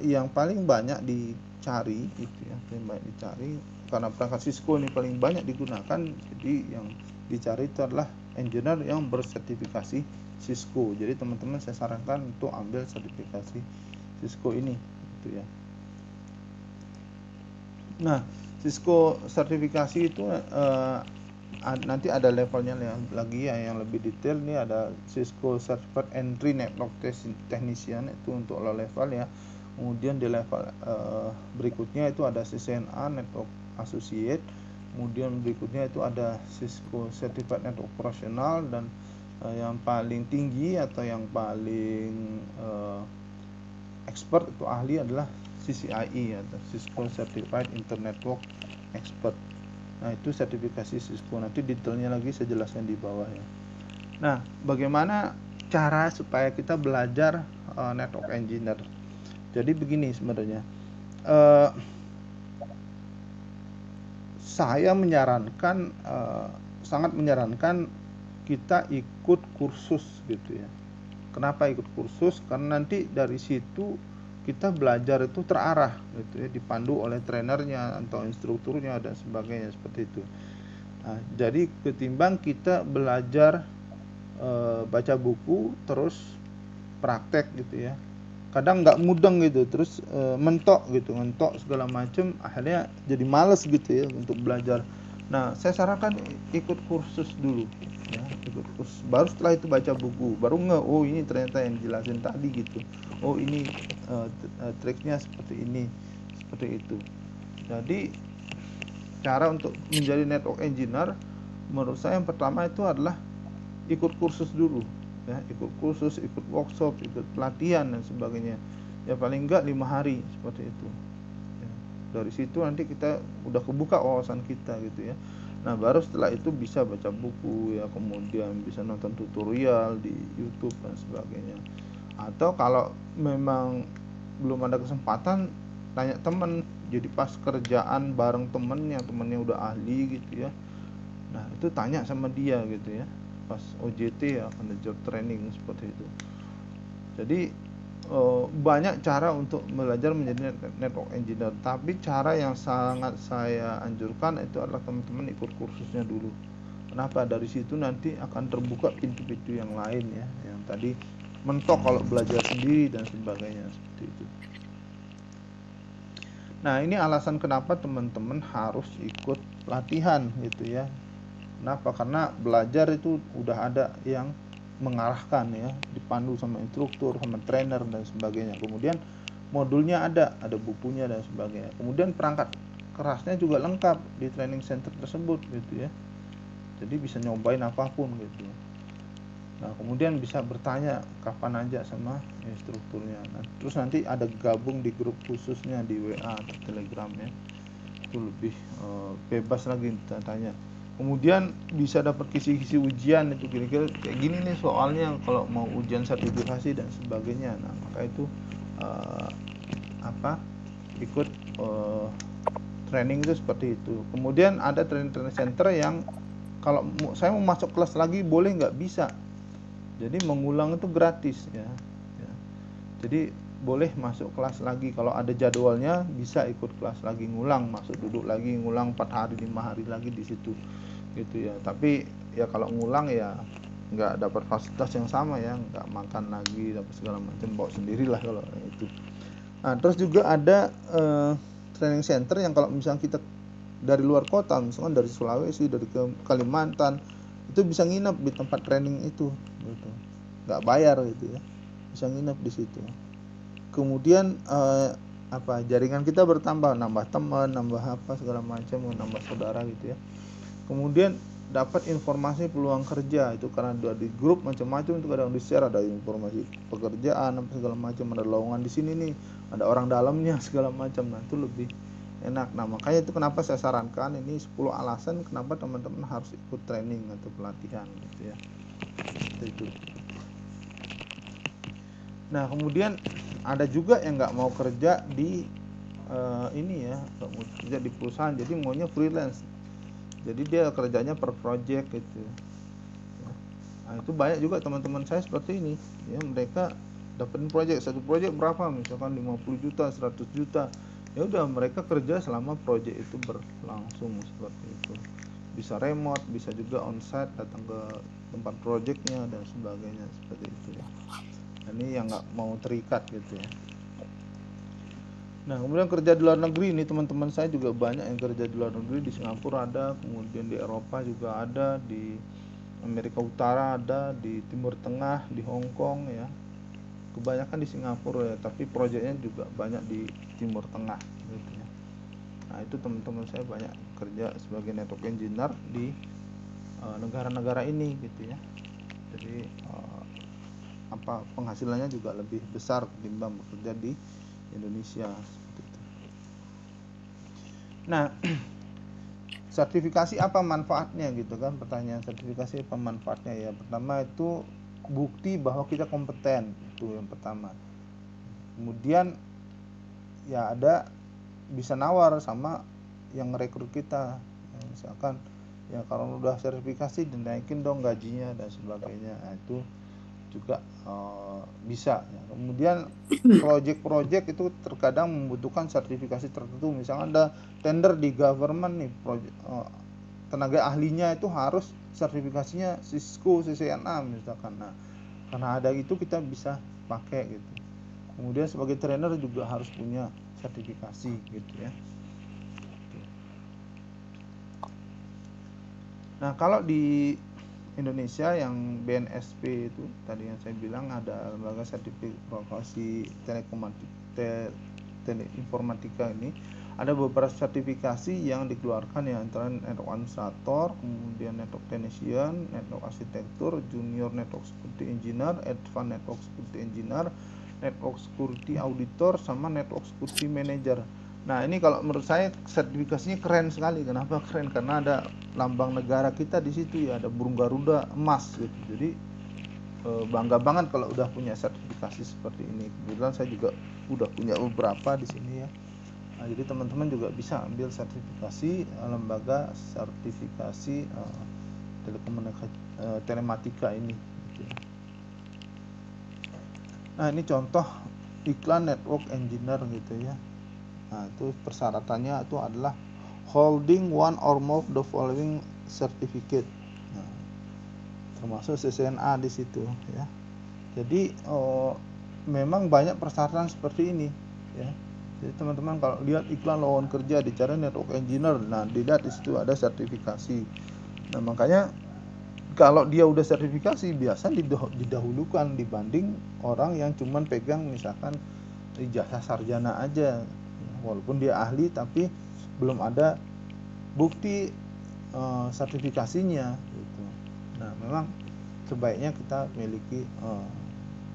yang paling banyak dicari gitu ya, paling banyak dicari karena perangkat Cisco ini paling banyak digunakan, jadi yang dicari itu adalah engineer yang bersertifikasi Cisco. Jadi teman-teman saya sarankan untuk ambil sertifikasi Cisco ini gitu ya. Nah, Cisco sertifikasi itu nanti ada levelnya lagi ya, yang lebih detail. Ini ada Cisco Certified Entry Network Technician, itu untuk low level ya. Kemudian di level berikutnya itu ada CCNA Network Associate. Kemudian berikutnya itu ada Cisco Certified Network Professional, dan yang paling tinggi atau yang paling expert itu ahli adalah CCIE atau Cisco Certified Internet Network Expert. Nah, itu sertifikasi Cisco. Nanti detailnya lagi saya jelaskan di bawah ya. Nah, bagaimana cara supaya kita belajar network engineer? Jadi begini sebenarnya, saya menyarankan, sangat menyarankan kita ikut kursus gitu ya. Kenapa ikut kursus? Karena nanti dari situ kita belajar itu terarah gitu ya, dipandu oleh trainernya atau instrukturnya dan sebagainya seperti itu. Nah, jadi ketimbang kita belajar baca buku terus praktek gitu ya, kadang nggak mudeng gitu, terus mentok segala macam, akhirnya jadi males gitu ya untuk belajar. Nah, saya sarankan ikut kursus dulu ya, ikut kursus, baru setelah itu baca buku, baru oh ini ternyata yang dijelasin tadi gitu, oh ini triknya seperti ini, seperti itu. Jadi cara untuk menjadi network engineer menurut saya yang pertama itu adalah ikut kursus dulu ya, ikut kursus, ikut workshop, ikut pelatihan dan sebagainya ya, paling enggak 5 hari seperti itu ya. Dari situ nanti kita udah kebuka wawasan kita gitu ya. Nah, baru setelah itu bisa baca buku ya, kemudian bisa nonton tutorial di YouTube dan sebagainya. Atau kalau memang belum ada kesempatan, tanya temen, jadi pas kerjaan bareng temennya udah ahli gitu ya, nah itu tanya sama dia gitu ya, pas OJT ya, on the job training seperti itu. Jadi banyak cara untuk belajar menjadi network engineer, tapi cara yang sangat saya anjurkan itu adalah teman-teman ikut kursusnya dulu. Kenapa? Dari situ nanti akan terbuka pintu-pintu yang lain ya, yang tadi mentok kalau belajar sendiri dan sebagainya seperti itu. Nah, ini alasan kenapa teman-teman harus ikut latihan gitu ya. Kenapa? Karena belajar itu udah ada yang mengarahkan ya, dipandu sama instruktur, sama trainer dan sebagainya. Kemudian modulnya ada bukunya dan sebagainya. Kemudian perangkat kerasnya juga lengkap di training center tersebut gitu ya. Jadi bisa nyobain apapun gitu. Nah, kemudian bisa bertanya kapan aja sama instrukturnya. Nah, terus nanti ada gabung di grup khususnya di WA atau Telegram ya. Itu lebih bebas lagi tanya. Kemudian bisa dapat kisi-kisi ujian itu, kira-kira kayak gini nih soalnya kalau mau ujian sertifikasi dan sebagainya. Nah, maka itu ikut training itu seperti itu. Kemudian ada training center yang kalau saya mau masuk kelas lagi boleh nggak, bisa. Jadi mengulang itu gratis ya. Jadi boleh masuk kelas lagi. Kalau ada jadwalnya bisa ikut kelas lagi, ngulang, masuk duduk lagi, ngulang 4 hari 5 hari lagi di situ gitu ya. Tapi ya kalau ngulang ya nggak dapat fasilitas yang sama ya, nggak makan lagi, dapat segala macam, bawa sendirilah kalau itu. Nah, terus juga ada training center yang kalau misalnya kita dari luar kota, misalkan dari Sulawesi, dari Kalimantan, itu bisa nginep di tempat training itu gitu, nggak bayar gitu ya, bisa nginep di situ. Kemudian jaringan kita bertambah, nambah teman, nambah apa segala macam, nambah saudara gitu ya. Kemudian dapat informasi peluang kerja itu karena udah di grup macam-macam itu kadang di-share, ada informasi pekerjaan apa segala macam, ada lowongan di sini nih, ada orang dalamnya segala macam. Nah, itu lebih enak. Nah, makanya itu kenapa saya sarankan ini 10 alasan kenapa teman-teman harus ikut training atau pelatihan gitu ya. Itu. Nah, kemudian ada juga yang nggak mau kerja di ini ya, nggak mau kerja di perusahaan, jadi maunya freelance. Jadi dia kerjanya per project gitu. Nah, itu banyak juga teman-teman saya seperti ini. Ya, mereka dapetin project, satu project berapa? Misalkan 50 juta, 100 juta. Ya udah, mereka kerja selama project itu berlangsung seperti itu. Bisa remote, bisa juga onsite, datang ke tempat projectnya dan sebagainya seperti itu ya. Ini yang nggak mau terikat gitu ya. Nah, kemudian kerja di luar negeri ini teman-teman saya juga banyak yang kerja di luar negeri. Di Singapura ada, kemudian di Eropa juga ada, di Amerika Utara ada, di Timur Tengah, di Hong Kong ya. Kebanyakan di Singapura ya, tapi proyeknya juga banyak di Timur Tengah gitu ya. Nah, itu teman-teman saya banyak kerja sebagai network engineer di negara-negara ini gitu ya. Jadi penghasilannya juga lebih besar ketimbang bekerja di Indonesia seperti itu. Nah, sertifikasi apa manfaatnya gitu kan, pertanyaan sertifikasi apa manfaatnya ya. Pertama itu bukti bahwa kita kompeten, itu yang pertama. Kemudian ya ada bisa nawar sama yang rekrut kita ya, misalkan ya kalau udah sertifikasi dinaikin dong gajinya dan sebagainya. Nah, itu juga bisa ya. Kemudian project-project itu terkadang membutuhkan sertifikasi tertentu, misalnya ada tender di government nih, tenaga ahlinya itu harus sertifikasinya Cisco CCNA misalkan. Nah, karena ada itu kita bisa pakai gitu. Kemudian sebagai trainer juga harus punya sertifikasi gitu ya. Nah, kalau di Indonesia yang BNSP itu tadi yang saya bilang ada lembaga sertifikasi teleinformatika ini, ada beberapa sertifikasi yang dikeluarkan ya, antara network administrator, kemudian network technician, network arsitektur, junior network security engineer, advanced network security engineer, network security auditor, sama network security manager. Nah, ini kalau menurut saya sertifikasinya keren sekali. Kenapa keren? Karena ada lambang negara kita di situ ya, ada burung garuda emas gitu. Jadi bangga banget kalau udah punya sertifikasi seperti ini. Kebetulan saya juga udah punya beberapa di sini ya. Nah, jadi teman-teman juga bisa ambil sertifikasi lembaga sertifikasi telematika ini gitu. Nah, ini contoh iklan network engineer gitu ya. Nah, itu persyaratannya itu adalah holding one or more of the following certificate. Nah, termasuk CCNA di situ ya. Jadi memang banyak persyaratan seperti ini ya. Jadi teman-teman kalau lihat iklan lowongan kerja dicari network engineer, nah dilihat di situ ada sertifikasi. Nah, makanya kalau dia udah sertifikasi biasa didahulukan dibanding orang yang cuman pegang misalkan ijazah sarjana aja. Walaupun dia ahli tapi belum ada bukti sertifikasinya gitu. Nah, memang sebaiknya kita memiliki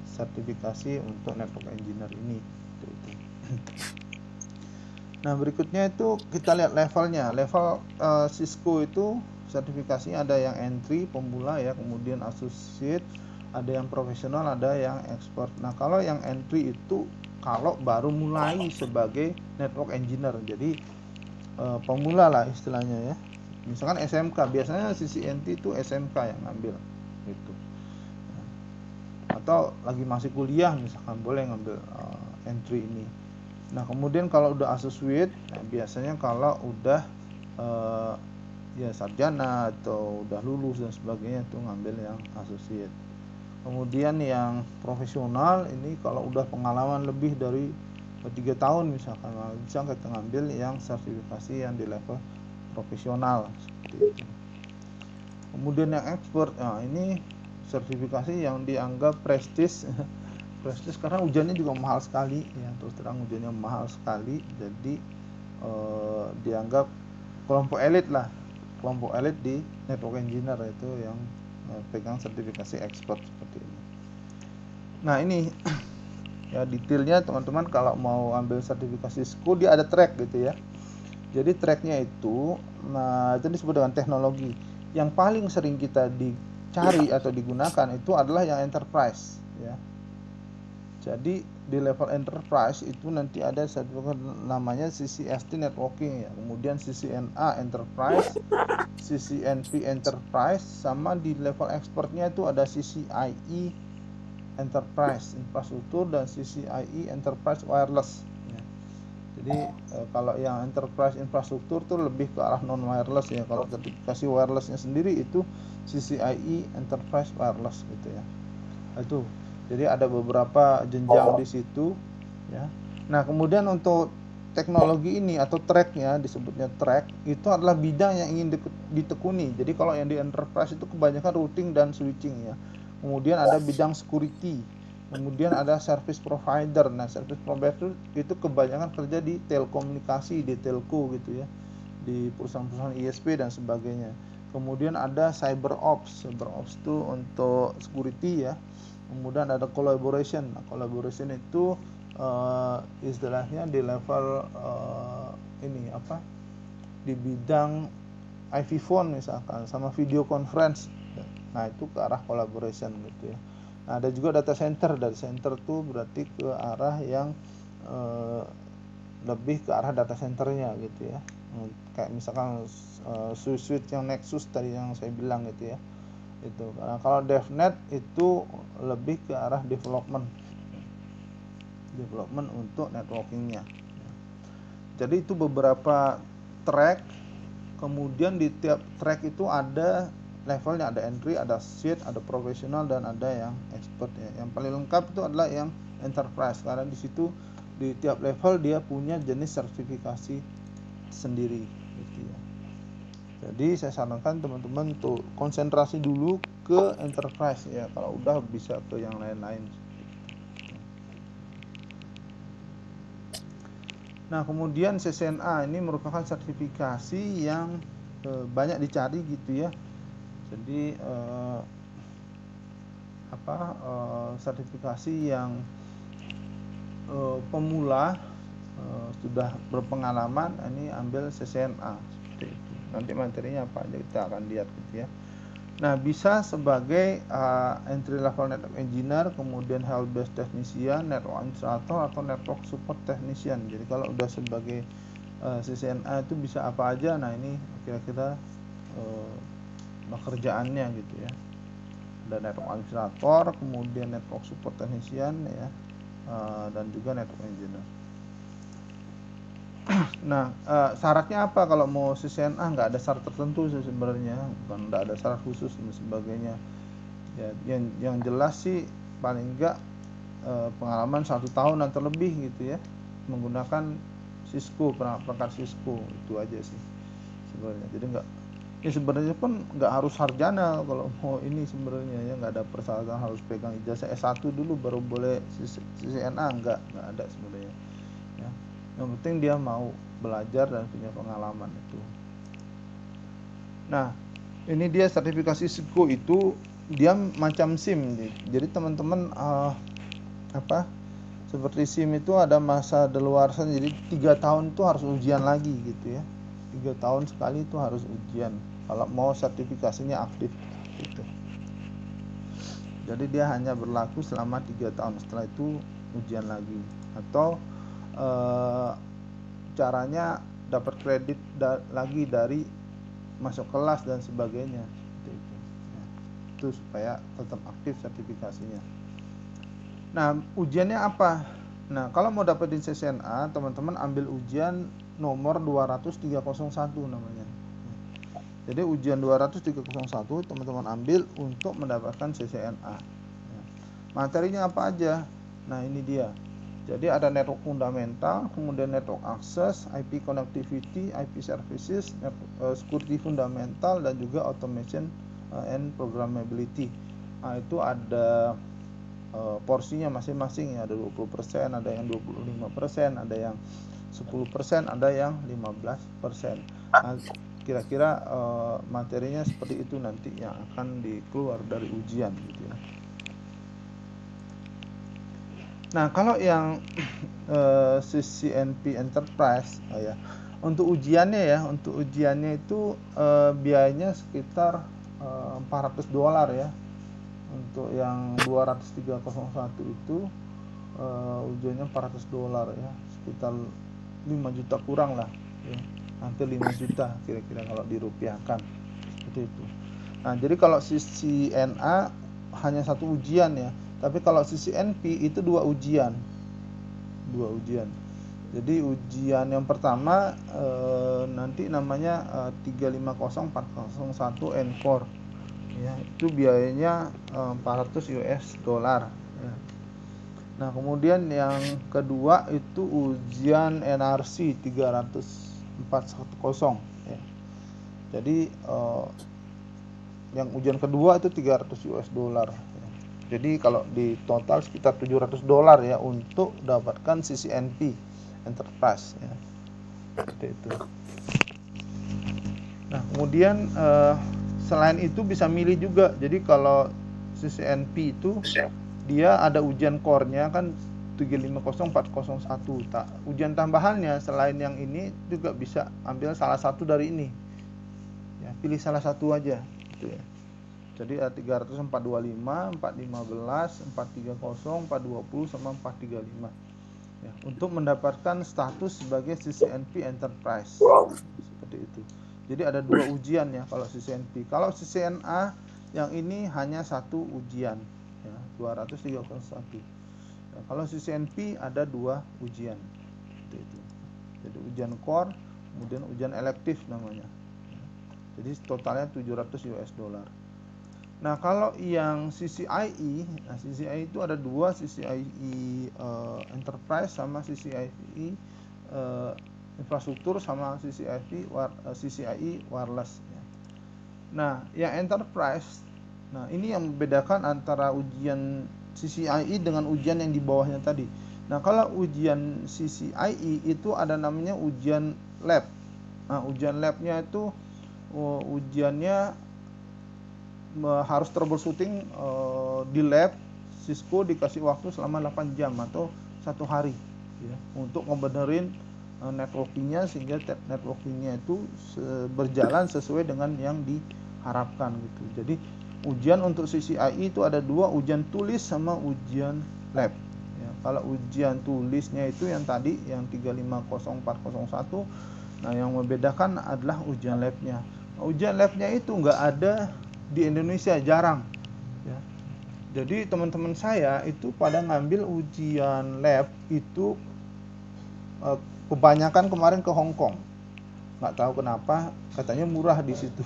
sertifikasi untuk network engineer ini gitu. Nah, berikutnya itu kita lihat levelnya. Level Cisco itu sertifikasinya ada yang entry pemula ya, kemudian associate, ada yang profesional, ada yang expert. Nah, kalau yang entry itu kalau baru mulai sebagai network engineer, jadi pemula lah istilahnya ya. Misalkan SMK, biasanya CCNT itu SMK yang ngambil gitu. Atau lagi masih kuliah misalkan boleh ngambil entry ini. Nah kemudian kalau udah associate, nah biasanya kalau udah ya sarjana atau udah lulus dan sebagainya tuh ngambil yang associate. Kemudian yang profesional ini kalau udah pengalaman lebih dari 3 tahun misalkan, bisa kita ngambil yang sertifikasi yang di level profesional seperti itu. Kemudian yang expert, nah ini sertifikasi yang dianggap prestis prestis karena ujiannya juga mahal sekali ya, terus terang ujiannya mahal sekali, jadi dianggap kelompok elit lah, kelompok elit di network engineer itu yang pegang sertifikasi expert seperti ini. Nah ini ya detailnya teman-teman kalau mau ambil sertifikasi SKU dia ada track gitu ya. Jadi tracknya itu, nah itu disebut dengan teknologi. Yang paling sering kita dicari atau digunakan itu adalah yang enterprise ya. Jadi di level enterprise itu nanti ada sertifikat namanya CCST networking ya, kemudian CCNA enterprise, CCNP enterprise, sama di level expertnya itu ada CCIE enterprise infrastruktur dan CCIE enterprise wireless ya. Jadi kalau yang enterprise infrastruktur tuh lebih ke arah non wireless ya. Kalau sertifikasi wirelessnya sendiri itu CCIE enterprise wireless gitu ya. Itu. Jadi ada beberapa jenjang di situ ya. Nah, kemudian untuk teknologi ini atau tracknya, disebutnya track, itu adalah bidang yang ingin ditekuni. Jadi kalau yang di enterprise itu kebanyakan routing dan switching ya. Kemudian ada bidang security, kemudian ada service provider. Nah, service provider itu kebanyakan kerja di telekomunikasi, di telco gitu ya, di perusahaan-perusahaan ISP dan sebagainya. Kemudian ada cyber ops itu untuk security ya. Kemudian ada collaboration. Nah, collaboration itu istilahnya di level ini apa? Di bidang IV phone misalkan sama video conference. Nah, itu ke arah collaboration gitu ya. Nah, ada juga data center. Data center tuh berarti ke arah yang lebih ke arah data centernya gitu ya. Kayak misalkan switch yang Nexus tadi yang saya bilang gitu ya. Itu. Karena kalau DevNet itu lebih ke arah development untuk networkingnya. Jadi itu beberapa track. Kemudian di tiap track itu ada levelnya, ada entry, ada seed, ada professional, dan ada yang expert ya. Yang paling lengkap itu adalah yang enterprise karena di situ di tiap level dia punya jenis sertifikasi sendiri gitu ya. Jadi saya sarankan teman-teman untuk konsentrasi dulu ke enterprise ya, kalau udah bisa ke yang lain-lain. Nah, kemudian CCNA ini merupakan sertifikasi yang banyak dicari gitu ya. Jadi sertifikasi yang pemula sudah berpengalaman ini ambil CCNA seperti itu. Nanti materinya apa aja kita akan lihat gitu ya. Nah, bisa sebagai entry level network engineer, kemudian help desk technician, network administrator, atau network support technician. Jadi kalau udah sebagai CCNA itu bisa apa aja. Nah, ini kira-kira pekerjaannya gitu ya. Ada network administrator, kemudian network support technician ya, dan juga network engineer. Nah, syaratnya apa kalau mau CCNA? Nggak ada syarat tertentu sih sebenarnya, bukan nggak ada syarat khusus dan sebagainya. Ya, yang jelas sih paling nggak pengalaman 1 tahun atau lebih gitu ya, menggunakan Cisco, perangkat Cisco, itu aja sih sebenarnya. Jadi sebenarnya pun nggak harus sarjana kalau mau ini sebenarnya ya, nggak ada persyaratan harus pegang ijazah S1 dulu baru boleh CCNA, nggak ada sebenarnya ya. Yang penting dia mau belajar dan punya pengalaman itu. Nah, ini dia sertifikasi Cisco itu dia macam SIM. Jadi teman-teman seperti SIM itu ada masa daluarsa, jadi 3 tahun itu harus ujian lagi gitu ya. 3 tahun sekali itu harus ujian kalau mau sertifikasinya aktif gitu. Jadi dia hanya berlaku selama 3 tahun, setelah itu ujian lagi. Atau caranya dapat kredit lagi dari masuk kelas dan sebagainya seperti itu. Nah, itu supaya tetap aktif sertifikasinya. Nah, ujiannya apa? Nah, kalau mau dapetin CCNA, teman-teman ambil ujian nomor 20301 namanya. Jadi ujian 20301 teman-teman ambil untuk mendapatkan CCNA. Materinya apa aja? Nah, ini dia. Jadi ada network fundamental, kemudian network access, IP connectivity, IP services, security fundamental, dan juga automation and programmability. Nah, itu ada porsinya masing-masing ya, ada 20%, ada yang 25%, ada yang 10%, ada yang 15%. Nah, kira-kira materinya seperti itu nanti yang akan dikeluar dari ujian gitu ya. Nah, kalau yang CCNP Enterprise ya, untuk ujiannya itu biayanya sekitar $400 ya. Untuk yang 20301 itu ujiannya $400 ya, sekitar 5 juta kurang lah ya. Hampir 5 juta kira-kira kalau dirupiahkan seperti itu. Nah, jadi kalau CCNA hanya satu ujian ya, tapi kalau CCNP itu dua ujian. Jadi ujian yang pertama nanti namanya 350401 Encore ya, itu biayanya $400 ya. Nah, kemudian yang kedua itu ujian NRC 30410 ya. Jadi yang ujian kedua itu $300 ya. Jadi kalau di total sekitar $700 ya untuk dapatkan CCNP Enterprise ya. Seperti itu. Nah, kemudian selain itu bisa milih juga. Jadi kalau CCNP itu dia ada ujian core-nya kan 350401. Ujian tambahannya selain yang ini juga bisa ambil salah satu dari ini. Ya, pilih salah satu aja gitu ya. Jadi ada 300, 425, 415, 430, 420 sama 435. Ya, untuk mendapatkan status sebagai CCNP Enterprise. Seperti itu. Jadi ada dua ujian ya kalau CCNP. Kalau CCNA yang ini hanya satu ujian ya, 231. Ya, kalau CCNP ada dua ujian. Seperti itu. Jadi ujian core, kemudian ujian elektif namanya. Ya. Jadi totalnya $700. Nah, kalau yang CCIE, CCIE itu ada dua, CCIE Enterprise sama CCIE infrastruktur sama CCIE wireless ya. Nah, yang Enterprise, nah ini yang membedakan antara ujian CCIE dengan ujian yang di bawahnya tadi. Nah, kalau ujian CCIE itu ada namanya ujian lab. Nah, ujian labnya itu ujiannya harus troubleshooting di lab. Cisco dikasih waktu selama 8 jam atau 1 hari ya, untuk ngebenerin networkingnya sehingga networkingnya itu berjalan sesuai dengan yang diharapkan gitu. Jadi ujian untuk CCIE itu ada dua, ujian tulis sama ujian lab ya. Kalau ujian tulisnya itu yang tadi yang 350401. Nah, yang membedakan adalah ujian labnya. Ujian labnya itu nggak ada di Indonesia, jarang ya. Jadi teman-teman saya itu pada ngambil ujian lab itu kebanyakan kemarin ke Hong Kong. Nggak tahu kenapa, katanya murah di situ.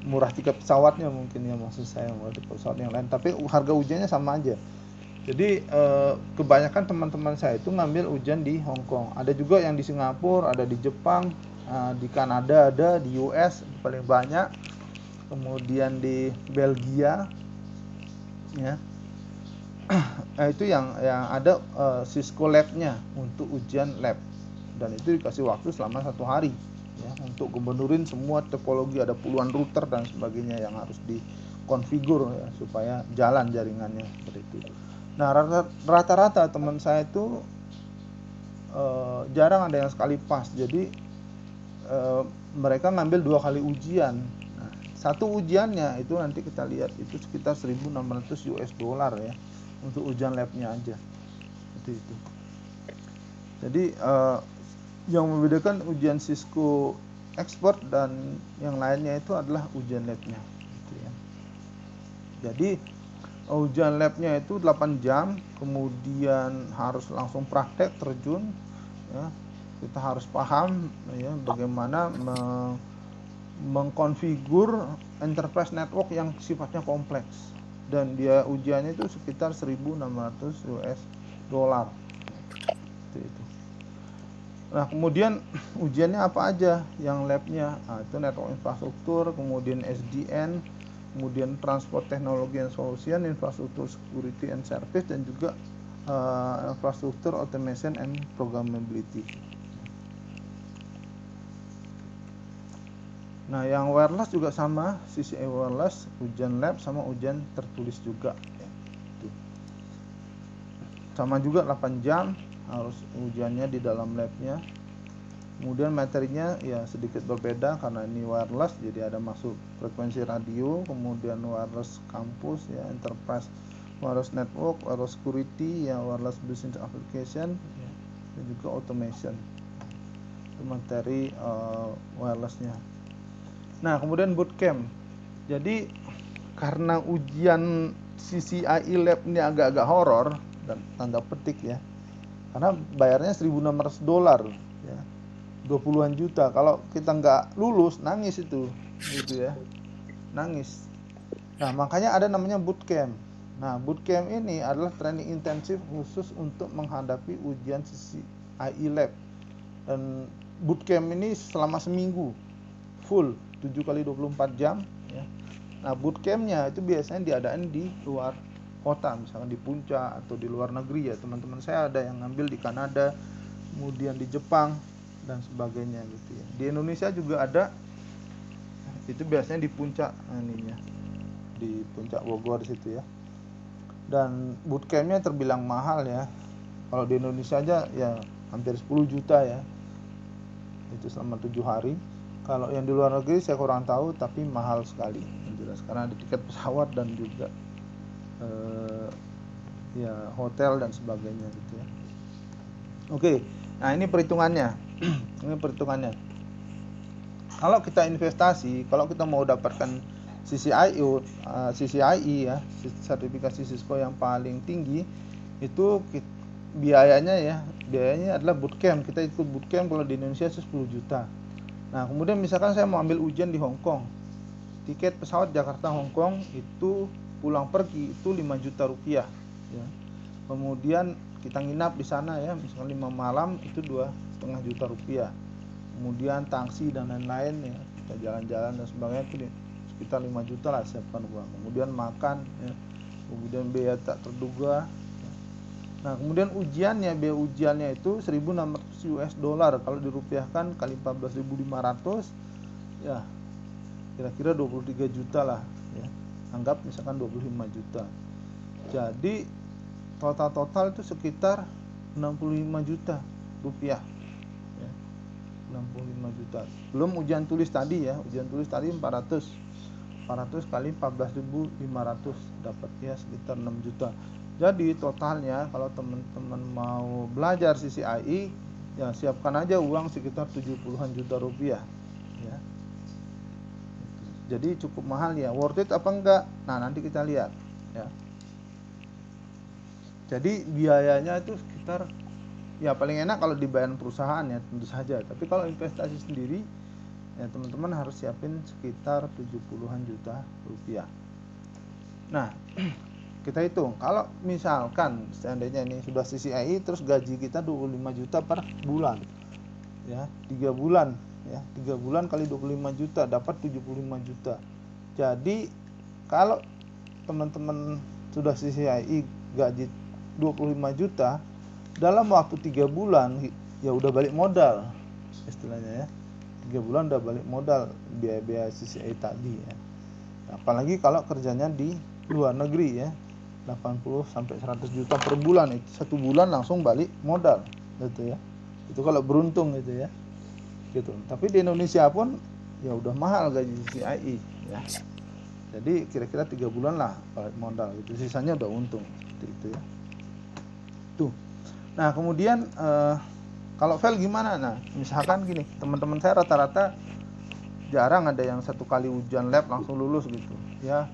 Murah tiket pesawatnya mungkin ya, maksud saya murah tiket pesawat yang lain, tapi harga ujiannya sama aja. Jadi kebanyakan teman-teman saya itu ngambil ujian di Hong Kong. Ada juga yang di Singapura, ada di Jepang, di Kanada ada, di US paling banyak, kemudian di Belgia ya. Itu yang ada Cisco Lab-nya untuk ujian lab, dan itu dikasih waktu selama 1 hari ya, untuk gebenurin semua topologi, ada puluhan router dan sebagainya yang harus dikonfigur ya, supaya jalan jaringannya seperti itu. Nah, rata-rata teman saya itu jarang ada yang sekali pas. Jadi mereka ngambil 2 kali ujian. Nah, satu ujiannya itu nanti kita lihat itu sekitar $1.600 ya untuk ujian labnya aja. Itu. Jadi yang membedakan ujian Cisco Expert dan yang lainnya itu adalah ujian labnya gitu ya. Jadi ujian labnya itu 8 jam, kemudian harus langsung praktek terjun ya. Kita harus paham ya bagaimana mengkonfigur enterprise network yang sifatnya kompleks, dan dia ujiannya itu sekitar 1.600 US dollar itu. Nah, kemudian ujiannya apa aja yang labnya? Nah, itu network infrastruktur, kemudian SDN, kemudian transport teknologi and solution, infrastruktur security and service, dan juga infrastruktur automation and programmability. Nah, yang wireless juga sama, CCIE wireless, ujian lab sama ujian tertulis juga ya. Sama juga 8 jam, harus ujiannya di dalam labnya. Kemudian materinya ya sedikit berbeda karena ini wireless, jadi ada masuk frekuensi radio, kemudian wireless kampus ya, enterprise wireless network, wireless security ya, wireless business application ya, dan juga automation. Itu materi wirelessnya. Nah, kemudian bootcamp. Jadi karena ujian CCIE lab ini agak-agak horor dan tanda petik ya, karena bayarnya 1.600 dolar ya, 20-an juta. Kalau kita nggak lulus, nangis itu gitu ya, nangis. Nah, makanya ada namanya bootcamp. Nah, bootcamp ini adalah training intensif khusus untuk menghadapi ujian CCIE lab, dan bootcamp ini selama seminggu full 7 kali 24 jam ya. Nah, bootcampnya itu biasanya diadain di luar kota, misalkan di Puncak atau di luar negeri ya. Teman-teman saya ada yang ngambil di Kanada, kemudian di Jepang dan sebagainya gitu ya. Di Indonesia juga ada, itu biasanya di Puncak ininya, di Puncak Bogor situ ya. Dan bootcampnya terbilang mahal ya. Kalau di Indonesia aja ya hampir 10 juta ya, itu selama 7 hari. Kalau yang di luar negeri saya kurang tahu, tapi mahal sekali yang jelas, karena ada tiket pesawat dan juga ya hotel dan sebagainya gitu ya. Oke, nah ini perhitungannya. Ini perhitungannya. Kalau kita investasi, kalau kita mau dapatkan CCIE ya, sertifikasi Cisco yang paling tinggi, itu biayanya adalah bootcamp. Kita ikut bootcamp kalau di Indonesia 10 juta. Nah, kemudian misalkan saya mau ambil ujian di Hong Kong, tiket pesawat Jakarta Hong Kong itu pulang pergi itu 5 juta rupiah ya. Kemudian kita nginap di sana ya, misalkan 5 malam itu 2,5 juta rupiah. Kemudian taksi dan lain-lain ya, kita jalan-jalan dan sebagainya itu sekitar 5 juta lah siapkan uang. Kemudian makan ya, kemudian biaya tak terduga. Nah, kemudian biaya ujiannya itu 1.600 US dollar, kalau dirupiahkan kali 14.500 ya kira-kira 23 juta lah ya. Anggap misalkan 25 juta. Jadi total itu sekitar 65 juta rupiah ya. 65 juta. Belum ujian tulis tadi ya. Ujian tulis tadi 400 kali 14.500 dapat ya sekitar 6 juta. Jadi totalnya kalau teman-teman mau belajar CCIE ya siapkan aja uang sekitar 70-an juta rupiah ya. Jadi cukup mahal ya. Worth it apa enggak? Nah, nanti kita lihat ya. Jadi biayanya itu sekitar ya paling enak kalau dibayar perusahaan ya tentu saja. Tapi kalau investasi sendiri ya teman-teman harus siapin sekitar 70-an juta rupiah. Nah, kita hitung kalau misalkan seandainya ini sudah CCIE terus gaji kita 25 juta per bulan ya, 3 bulan ya, 3 bulan kali 25 juta dapat 75 juta. Jadi kalau teman-teman sudah CCIE gaji 25 juta dalam waktu 3 bulan ya udah balik modal istilahnya ya. 3 bulan udah balik modal biaya-biaya CCIE tadi ya. Apalagi kalau kerjanya di luar negeri ya, 80 sampai 100 juta per bulan, itu 1 bulan langsung balik modal gitu ya. Itu kalau beruntung gitu ya. Gitu. Tapi di Indonesia pun ya udah mahal gaji CCIE ya. Jadi kira-kira 3 bulan lah balik modal gitu. Sisanya udah untung seperti itu ya. Tuh. Nah, kemudian kalau fail gimana? Nah, misalkan gini, teman-teman saya rata-rata jarang ada yang 1 kali ujian lab langsung lulus gitu ya.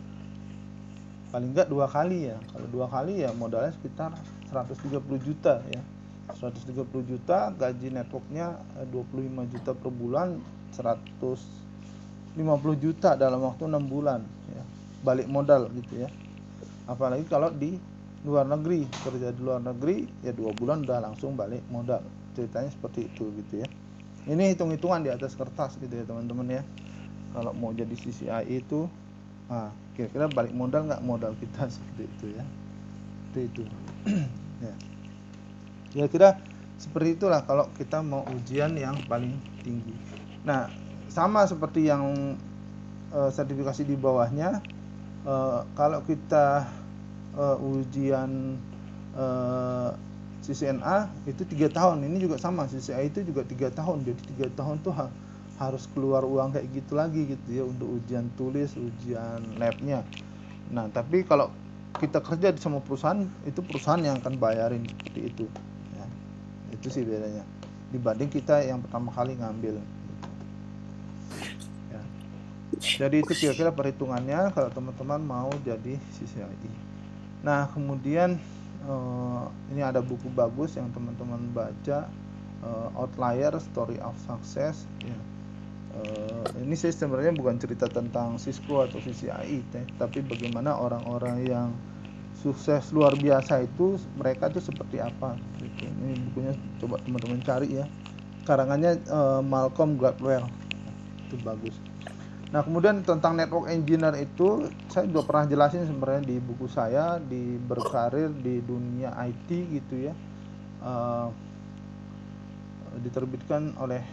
paling enggak 2 kali ya. Kalau 2 kali ya modalnya sekitar 130 juta ya. 130 juta, gaji networknya 25 juta per bulan, 150 juta dalam waktu 6 bulan ya. Balik modal gitu ya. Apalagi kalau di luar negeri, kerja di luar negeri ya 2 bulan udah langsung balik modal. Ceritanya seperti itu gitu ya. Ini hitung-hitungan di atas kertas gitu ya teman-teman ya. Kalau mau jadi CCI itu kira-kira balik modal nggak modal kita seperti itu ya. Itu ya. Kira-kira seperti itulah kalau kita mau ujian yang paling tinggi. Nah, sama seperti yang sertifikasi di bawahnya, kalau kita ujian CCNA itu 3 tahun. Ini juga sama, CCI itu juga 3 tahun. Jadi 3 tahun tuh harus keluar uang kayak gitu lagi gitu ya untuk ujian tulis, ujian labnya. Nah, tapi kalau kita kerja di sama perusahaan, itu perusahaan yang akan bayarin seperti itu ya. Itu sih bedanya dibanding kita yang pertama kali ngambil ya. Jadi itu kira-kira perhitungannya kalau teman-teman mau jadi CCI. Nah, kemudian ini ada buku bagus yang teman-teman baca, Outlier Story of Success ya. Ini sih sebenarnya bukan cerita tentang Cisco atau CCI tapi bagaimana orang-orang yang sukses luar biasa itu mereka tuh seperti apa gitu. Ini bukunya coba teman-teman cari ya, karangannya Malcolm Gladwell, itu bagus. Nah, kemudian tentang network engineer itu saya juga pernah jelasin sebenarnya di buku saya di Berkarir di Dunia IT gitu ya. Diterbitkan oleh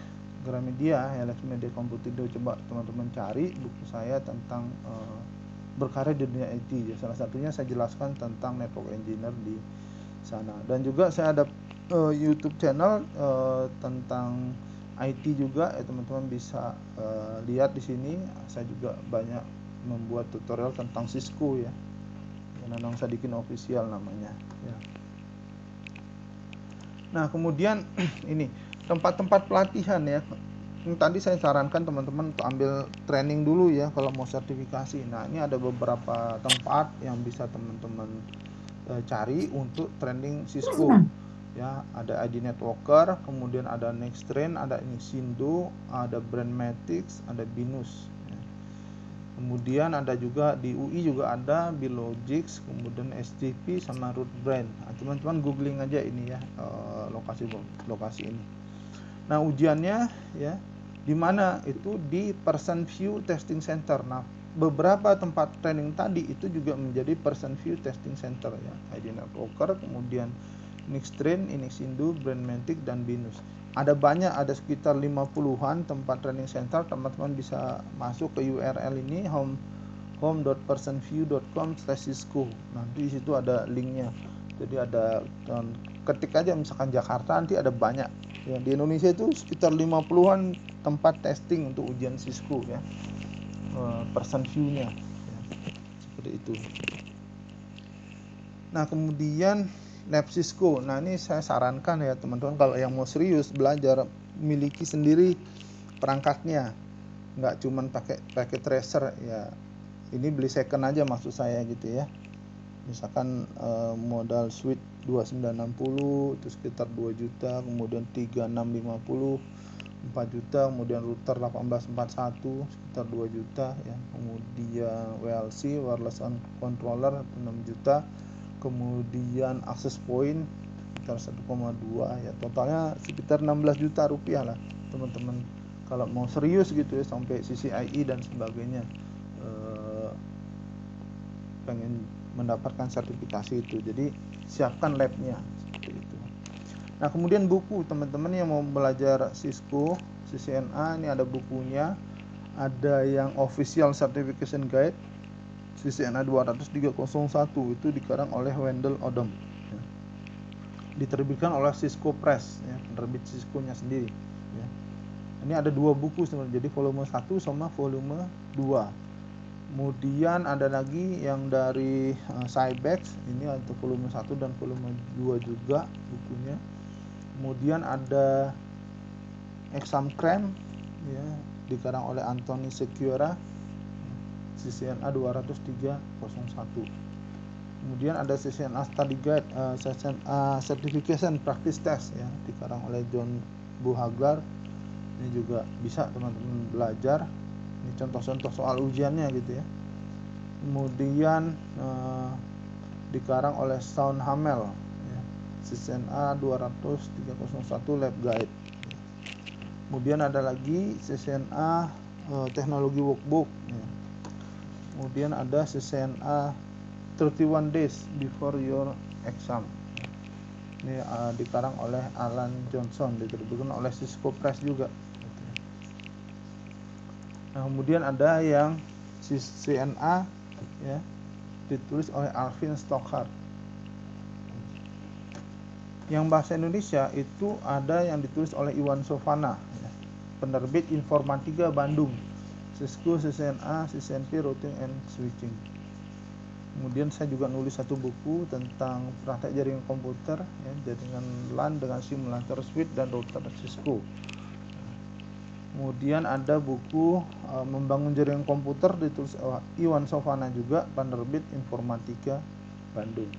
Gramedia, Alex Media Computer. Coba teman-teman cari buku saya tentang berkarir di dunia IT ya. Salah satunya saya jelaskan tentang network engineer di sana. Dan juga saya ada YouTube channel tentang IT juga ya, teman-teman bisa lihat di sini. Saya juga banyak membuat tutorial tentang Cisco ya. Nanang Sadikin Official namanya ya. Nah, kemudian ini tempat-tempat pelatihan ya. Tadi saya sarankan teman-teman untuk ambil training dulu ya kalau mau sertifikasi. Nah, ini ada beberapa tempat yang bisa teman-teman cari untuk training Cisco ya. Ada ID Networker, kemudian ada Nextrain, ada Inixindo, ada Brandmatics, ada Binus ya. Kemudian ada juga di UI juga ada Bilogics, kemudian STP sama Rootbrand. Nah, teman-teman googling aja ini ya, lokasi ini. Nah, ujiannya ya di mana itu di Person View Testing Center. Nah, beberapa tempat training tadi itu juga menjadi Person View Testing Center ya. ID Networker, kemudian Nextrain, Inixindo, Brandmatic dan Binus. Ada banyak, ada sekitar 50-an tempat training center. Teman-teman bisa masuk ke URL ini home.personview.com/cisco. Nanti di situ ada linknya. Jadi ada, ketik aja misalkan Jakarta, nanti ada banyak ya. Di Indonesia itu sekitar 50-an tempat testing untuk ujian Cisco ya, person view-nya ya. Seperti itu. Nah, kemudian lab Cisco. Nah, ini saya sarankan ya teman-teman kalau yang mau serius belajar, miliki sendiri perangkatnya, nggak cuman pakai tracer ya. Ini beli second aja maksud saya gitu ya. Misalkan modal switch 2960 itu sekitar 2 juta, kemudian 3650 4 juta, kemudian router 1841 sekitar 2 juta ya, kemudian WLC wireless controller 6 juta, kemudian access point sekitar 1,2 ya, totalnya sekitar 16 juta rupiah lah teman-teman kalau mau serius gitu ya sampai CCIE dan sebagainya, pengen mendapatkan sertifikasi itu. Jadi siapkan labnya seperti itu. Nah, kemudian buku teman-teman yang mau belajar Cisco CCNA, ini ada bukunya, ada yang official certification guide CCNA 20301, itu dikarang oleh Wendell Odom ya. Diterbitkan oleh Cisco Press ya, penerbit Cisco-nya sendiri ya. Ini ada 2 buku sebenarnya, jadi volume 1 sama volume 2. Kemudian ada lagi yang dari Cybex, ini untuk volume 1 dan volume 2 juga bukunya. Kemudian ada Exam Cram ya, dikarang oleh Anthony Secura. CCNA 20301. Kemudian ada CCNA Study Guide, CCNA Certification Practice Test ya, dikarang oleh John Buhaglar. Ini juga bisa teman-teman belajar. Ini contoh-contoh soal ujiannya gitu ya. Kemudian dikarang oleh Sean Hamel ya, CCNA 20301 Lab Guide. Kemudian ada lagi CCNA Teknologi Workbook ya. Kemudian ada CCNA 31 Days Before Your Exam. Ini dikarang oleh Alan Johnson, diterbitkan oleh Cisco Press juga. Nah, kemudian ada yang CCNA ya, ditulis oleh Alvin Stockhart. Yang bahasa Indonesia itu ada yang ditulis oleh Iwan Sofana ya, penerbit Informatika Bandung, Cisco CCNA CCNP Routing and Switching. Kemudian saya juga nulis satu buku tentang praktek jaringan komputer ya, jaringan LAN dengan simulator switch dan router Cisco. Kemudian ada buku membangun jaringan komputer, ditulis Iwan Sofana juga, penerbit Informatika Bandung.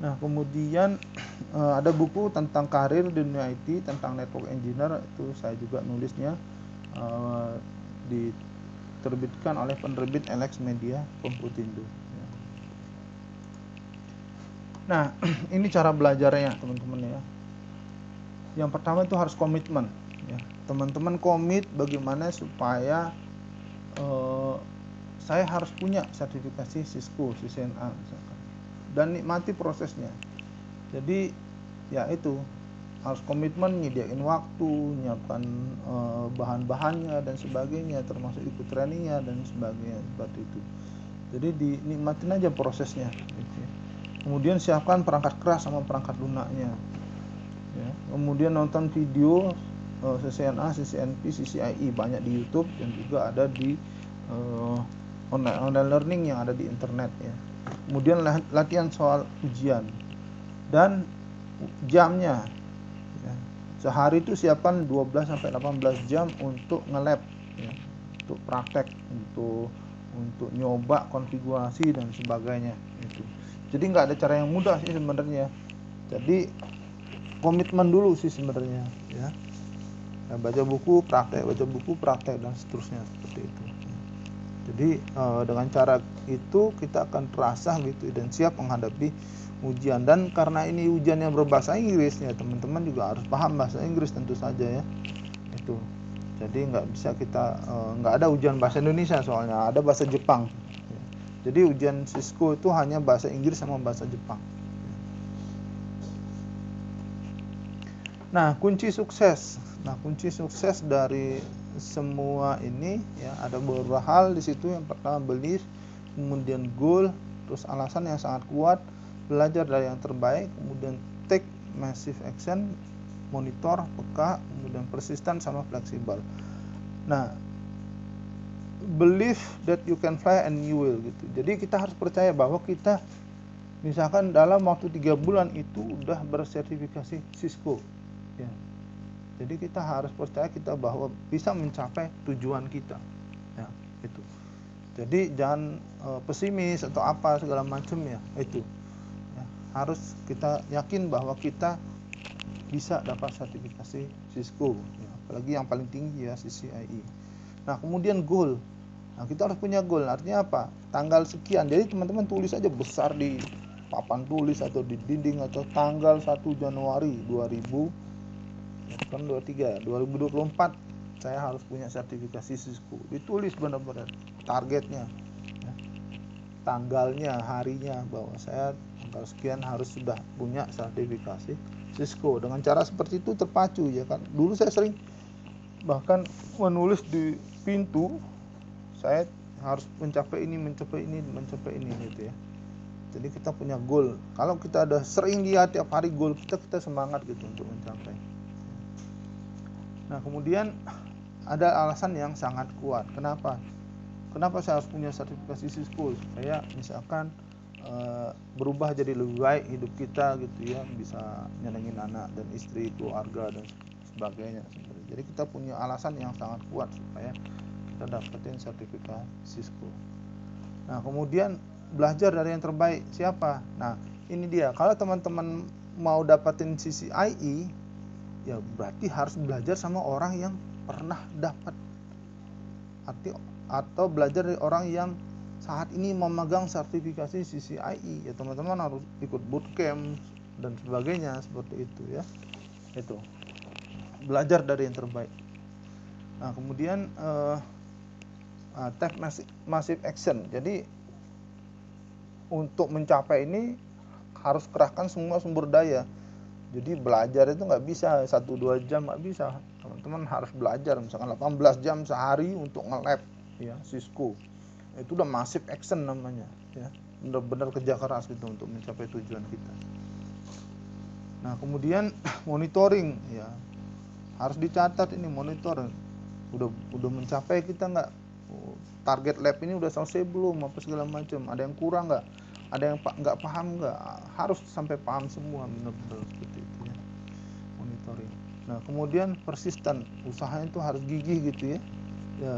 Nah, kemudian ada buku tentang karir di dunia IT, tentang network engineer, itu saya juga nulisnya, diterbitkan oleh penerbit Alex Media Komputindo. Nah, ini cara belajarnya teman-teman ya. Yang pertama itu harus komitmen ya. Teman-teman komit bagaimana supaya saya harus punya sertifikasi Cisco CCNA misalkan, dan nikmati prosesnya. Jadi ya itu harus komitmen, nyediain waktu, nyiapkan bahan-bahannya dan sebagainya, termasuk ikut trainingnya dan sebagainya, seperti itu. Jadi dinikmatin aja prosesnya gitu ya. Kemudian siapkan perangkat keras sama perangkat lunaknya ya. Kemudian nonton video CCNA, CCNP, CCIE banyak di YouTube, dan juga ada di online learning yang ada di internet ya. Kemudian latihan soal ujian dan jamnya ya. Sehari itu siapkan 12 sampai 18 jam untuk nge-lab ya, untuk praktek, untuk nyoba konfigurasi dan sebagainya itu. Jadi nggak ada cara yang mudah sih sebenarnya. Jadi komitmen dulu sih sebenarnya ya. Nah, baca buku praktek dan seterusnya seperti itu. Jadi dengan cara itu kita akan terasa gitu dan siap menghadapi ujian. Dan karena ini ujiannya berbahasa Inggris ya, teman-teman juga harus paham bahasa Inggris tentu saja ya. Itu. Jadi nggak bisa kita nggak ada ujian bahasa Indonesia, soalnya ada bahasa Jepang. Jadi ujian Cisco itu hanya bahasa Inggris sama bahasa Jepang. Nah, kunci sukses dari semua ini ya, ada beberapa hal di situ. Yang pertama belief, kemudian goal, terus alasan yang sangat kuat, belajar dari yang terbaik, kemudian take massive action, monitor, peka, kemudian persisten sama fleksibel. Nah, believe that you can fly and you will gitu. Jadi kita harus percaya bahwa kita misalkan dalam waktu 3 bulan itu udah bersertifikasi Cisco ya. Jadi kita harus percaya kita bahwa bisa mencapai tujuan kita ya, itu. Jadi jangan pesimis atau apa segala macam ya, itu ya. Harus kita yakin bahwa kita bisa dapat sertifikasi Cisco ya. Apalagi yang paling tinggi ya, CCIE. Nah, kemudian goal. Nah, kita harus punya goal. Artinya apa? Tanggal sekian. Jadi teman-teman tulis aja besar di papan tulis atau di dinding, atau tanggal 1 Januari 2024 saya harus punya sertifikasi Cisco. Ditulis benar-benar targetnya ya. Tanggalnya, harinya, bahwa saya tanggal sekian harus sudah punya sertifikasi Cisco. Dengan cara seperti itu terpacu ya kan. Dulu saya sering bahkan menulis di pintu, saya harus mencapai ini gitu ya. Jadi kita punya goal. Kalau kita ada sering lihat tiap hari goal kita semangat gitu untuk mencapai. Nah, kemudian ada alasan yang sangat kuat. Kenapa saya harus punya sertifikasi Cisco? Supaya misalkan berubah jadi lebih baik hidup kita gitu ya, bisa nyenengin anak dan istri, keluarga dan sebagainya. Jadi kita punya alasan yang sangat kuat supaya kita dapetin sertifikat Cisco. Nah, kemudian belajar dari yang terbaik siapa? Nah, ini dia. Kalau teman-teman mau dapetin CCIE, ya berarti harus belajar sama orang yang pernah dapat. Atau belajar dari orang yang saat ini memegang sertifikasi CCIE. Ya teman-teman harus ikut bootcamp dan sebagainya seperti itu ya. Itu. Belajar dari yang terbaik. Nah, kemudian take massive action. Jadi untuk mencapai ini harus kerahkan semua sumber daya. Jadi belajar itu nggak bisa 1-2 jam, nggak bisa. Teman-teman harus belajar misalkan 18 jam sehari untuk nge-lab ya Cisco. Itu udah massive action namanya ya. Benar-benar kerja keras gitu untuk mencapai tujuan kita. Nah, kemudian monitoring ya. Harus dicatat ini, monitor. Udah mencapai kita nggak? Target lab ini udah selesai belum? Apa segala macam? Ada yang kurang nggak? Ada yang nggak paham nggak? Harus sampai paham semua, benar-benar seperti itu ya. Monitoring. Nah, kemudian persisten. Usahanya itu harus gigih gitu ya. Ya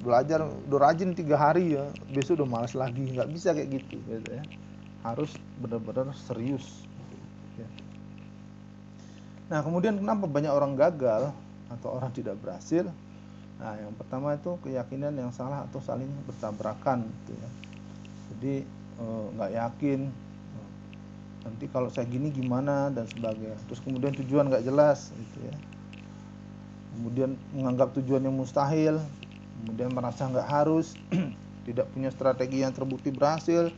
belajar udah rajin 3 hari ya, besok udah malas lagi. Nggak bisa kayak gitu ya. Harus benar-benar serius ya. Nah, kemudian kenapa banyak orang gagal atau orang tidak berhasil? Nah, yang pertama itu keyakinan yang salah atau saling bertabrakan gitu ya. Jadi nggak yakin nanti kalau saya gini gimana dan sebagainya. Terus kemudian tujuan nggak jelas gitu ya. Kemudian menganggap tujuan yang mustahil, kemudian merasa nggak harus, tidak punya strategi yang terbukti berhasil.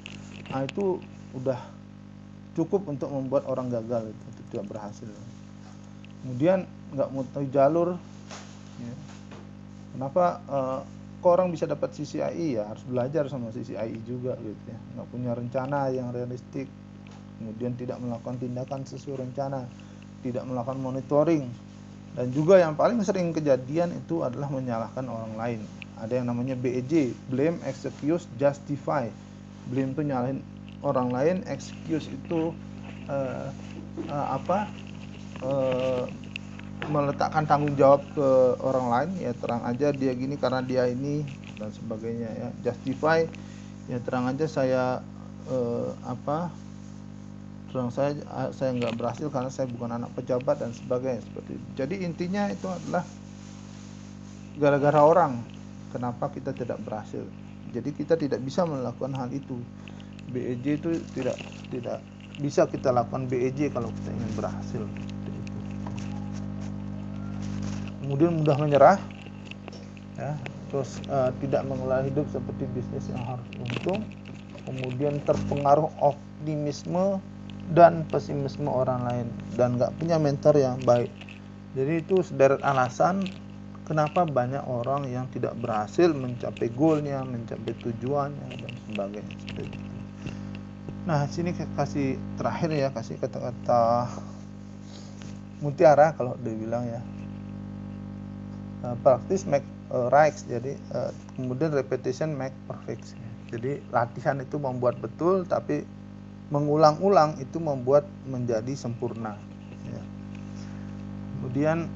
Nah, itu udah cukup untuk membuat orang gagal itu tidak berhasil. Kemudian nggak mau tahu jalur ya. Kenapa kok orang bisa dapat CCIE? Ya harus belajar sama CCIE juga gitu ya. Nggak punya rencana yang realistik, kemudian tidak melakukan tindakan sesuai rencana, tidak melakukan monitoring, dan juga yang paling sering kejadian itu adalah menyalahkan orang lain. Ada yang namanya BEJ, blame, excuse, justify. Blame itu nyalahin orang lain, excuse itu meletakkan tanggung jawab ke orang lain, ya terang aja dia gini karena dia ini dan sebagainya ya. Justify, ya terang aja saya terang saya nggak berhasil karena saya bukan anak pejabat dan sebagainya seperti itu. Jadi intinya itu adalah gara-gara orang kenapa kita tidak berhasil. Jadi kita tidak bisa melakukan hal itu. BEJ itu tidak bisa kita lakukan BEJ kalau kita ingin berhasil. Kemudian mudah menyerah ya, terus tidak mengelola hidup seperti bisnis yang harus untung, kemudian terpengaruh optimisme dan pesimisme orang lain, dan nggak punya mentor yang baik. Jadi itu sederet alasan kenapa banyak orang yang tidak berhasil mencapai goalnya, mencapai tujuannya dan sebagainya seperti itu. Nah, sini kasih terakhir ya, kasih kata-kata mutiara kalau dia bilang ya. Practice make right, jadi kemudian repetition make perfect. Jadi latihan itu membuat betul, tapi mengulang-ulang itu membuat menjadi sempurna ya. Kemudian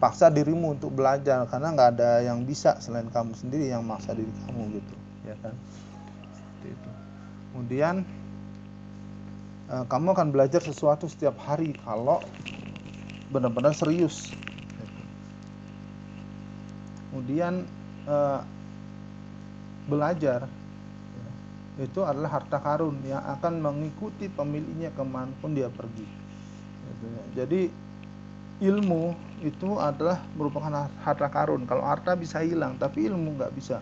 paksa dirimu untuk belajar karena nggak ada yang bisa selain kamu sendiri yang maksa diri kamu gitu ya kan. Seperti itu. Kemudian kamu akan belajar sesuatu setiap hari kalau benar-benar serius. Kemudian belajar ya, itu adalah harta karun yang akan mengikuti pemiliknya kemanapun dia pergi gitu ya. Jadi ilmu itu adalah merupakan harta karun. Kalau harta bisa hilang tapi ilmu nggak bisa,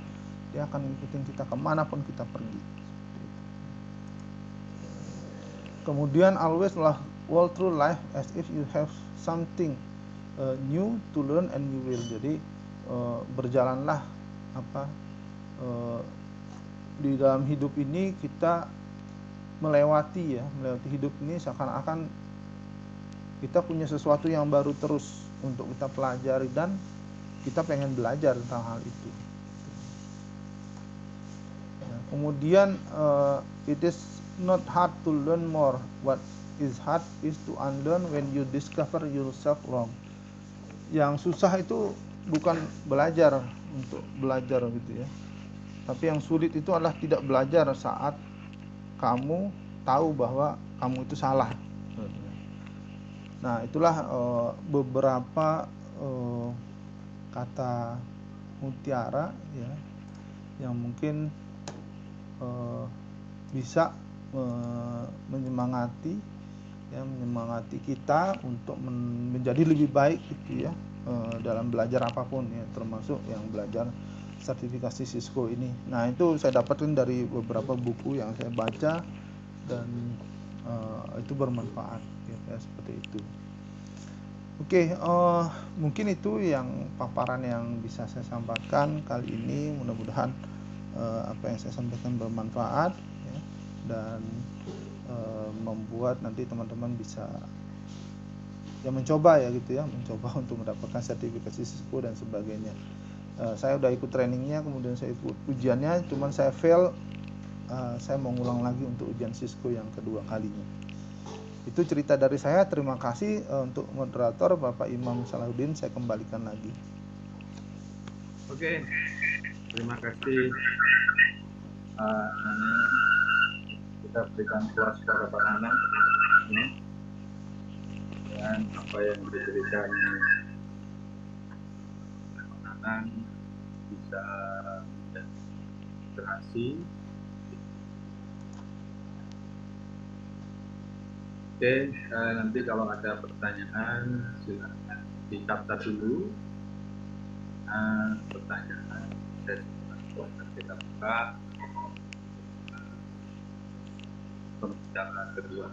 dia akan ngikutin kita kemanapun kita pergi. Kemudian always walk through life as if you have something new to learn and you will. Jadi berjalanlah di dalam hidup ini kita melewati hidup ini seakan-akan kita punya sesuatu yang baru terus untuk kita pelajari dan kita pengen belajar tentang hal itu. Kemudian it is not hard to learn more. What is hard is to unlearn when you discover yourself wrong. Yang susah itu bukan belajar untuk belajar gitu ya. Tapi yang sulit itu adalah tidak belajar saat kamu tahu bahwa kamu itu salah. Nah, itulah beberapa kata mutiara ya yang mungkin bisa menyemangati kita untuk menjadi lebih baik gitu ya dalam belajar apapun ya, termasuk yang belajar sertifikasi Cisco ini. Nah, itu saya dapatkan dari beberapa buku yang saya baca dan itu bermanfaat ya, seperti itu. Oke, mungkin itu yang paparan yang bisa saya sampaikan kali ini. Mudah-mudahan apa yang saya sampaikan bermanfaat ya, dan membuat nanti teman-teman bisa ya mencoba ya gitu ya, mencoba untuk mendapatkan sertifikasi Cisco dan sebagainya. Saya udah ikut trainingnya, kemudian saya ikut ujiannya, cuman saya fail. Saya mau ngulang lagi untuk ujian Cisco yang kedua kalinya. Itu cerita dari saya. Terima kasih untuk moderator Bapak Imam Salahuddin, saya kembalikan lagi. Oke, terima kasih. Kita berikan puas kepada Pak Nanang dan apa yang diberikan Pak Nanang bisa menginspirasi. Oke, nanti kalau ada pertanyaan silakan dicatat dulu. Pertanyaan saya kita buka pembicara kedua.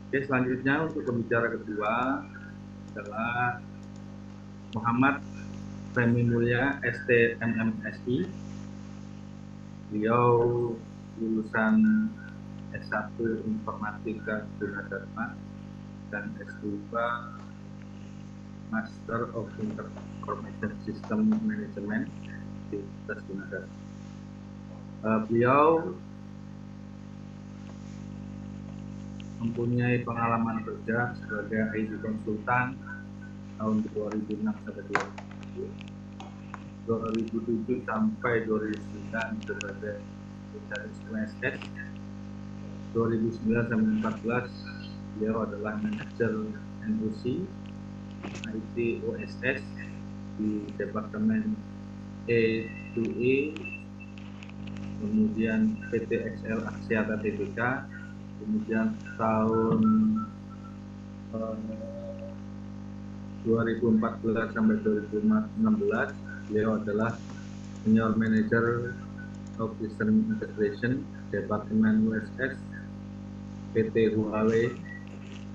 Oke, selanjutnya untuk pembicara kedua adalah Muhammad Femi Mulya, STMMSI. Beliau lulusan S1 Informatika Gunadarma dan S2 Master of Information System Management di Universitas Gunadarma. Beliau mempunyai pengalaman kerja sebagai IT konsultan tahun 2006 sampai 2007 sampai 2009 sebagai spesialis OSS. 2009 sampai 2014 beliau adalah manajer NOC IT OSS di Departemen E2E, kemudian PT XL Axiata Tbk, kemudian tahun 2014 sampai 2016 beliau adalah Senior Manager of System Integration Departemen OSS PT Huawei.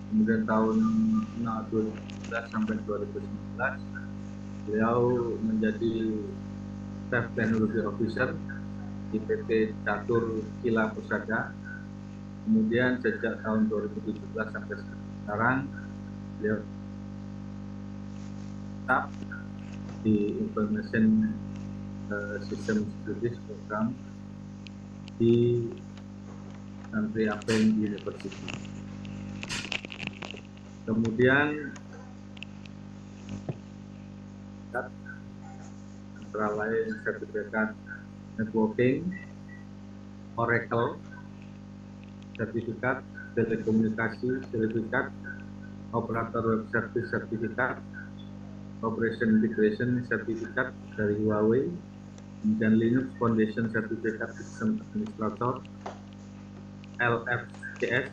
Kemudian tahun 2011 sampai 2019 beliau menjadi Chief Technology Officer di PT Catur Kila Pusaka. Kemudian sejak tahun 2017 sampai sekarang beliau tetap di Information System Studies Program di Santri Apen University. Kemudian antara lain sertifikat networking, Oracle, sertifikat telekomunikasi, sertifikat operator web service, sertifikat operation integration, sertifikat dari Huawei, kemudian Linux Foundation sertifikat sistem administrator, LFCS,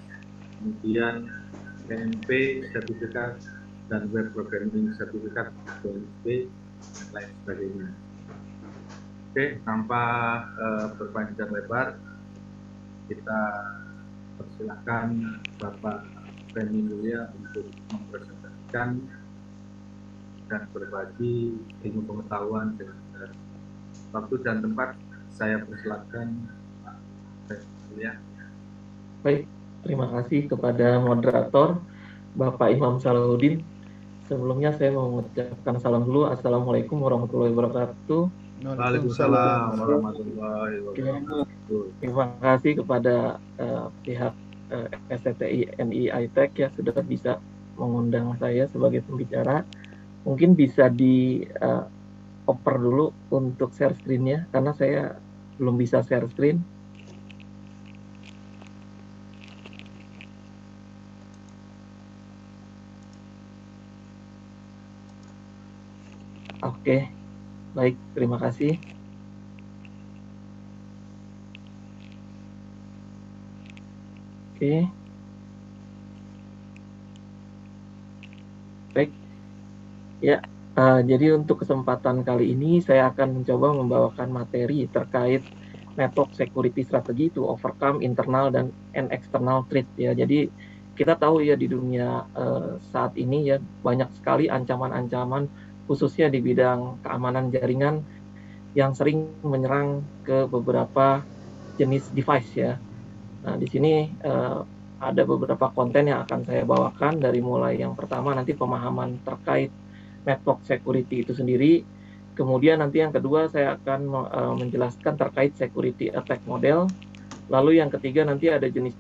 kemudian PMP sertifikat dan web programming sertifikat WSP dan lain sebagainya. Oke, tanpa berpanjang lebar, kita persilakan Bapak Femi Mulya untuk mempresentasikan dan berbagi ilmu pengetahuan dengan waktu dan tempat. Saya persilakan Pak Femi Mulya. Baik, terima kasih kepada moderator Bapak Imam Salahuddin. Sebelumnya saya mau mengucapkan salam dulu. Assalamualaikum warahmatullahi wabarakatuh. Waalaikumsalam warahmatullahi wabarakatuh. Terima kasih kepada pihak STTI NI ITEC ya sudah bisa mengundang saya sebagai pembicara. Mungkin bisa di oper dulu untuk share screen-nya, karena saya belum bisa share screen. Oke, baik, terima kasih. Oke. Baik. Ya, jadi untuk kesempatan kali ini saya akan mencoba membawakan materi terkait network security strategy to overcome internal dan external threat ya. Jadi kita tahu ya di dunia saat ini ya banyak sekali ancaman-ancaman khususnya di bidang keamanan jaringan yang sering menyerang ke beberapa jenis device ya. Nah, di sini ada beberapa konten yang akan saya bawakan, dari mulai yang pertama nanti pemahaman terkait network security itu sendiri. Kemudian nanti yang kedua saya akan menjelaskan terkait security attack model. Lalu yang ketiga nanti ada jenis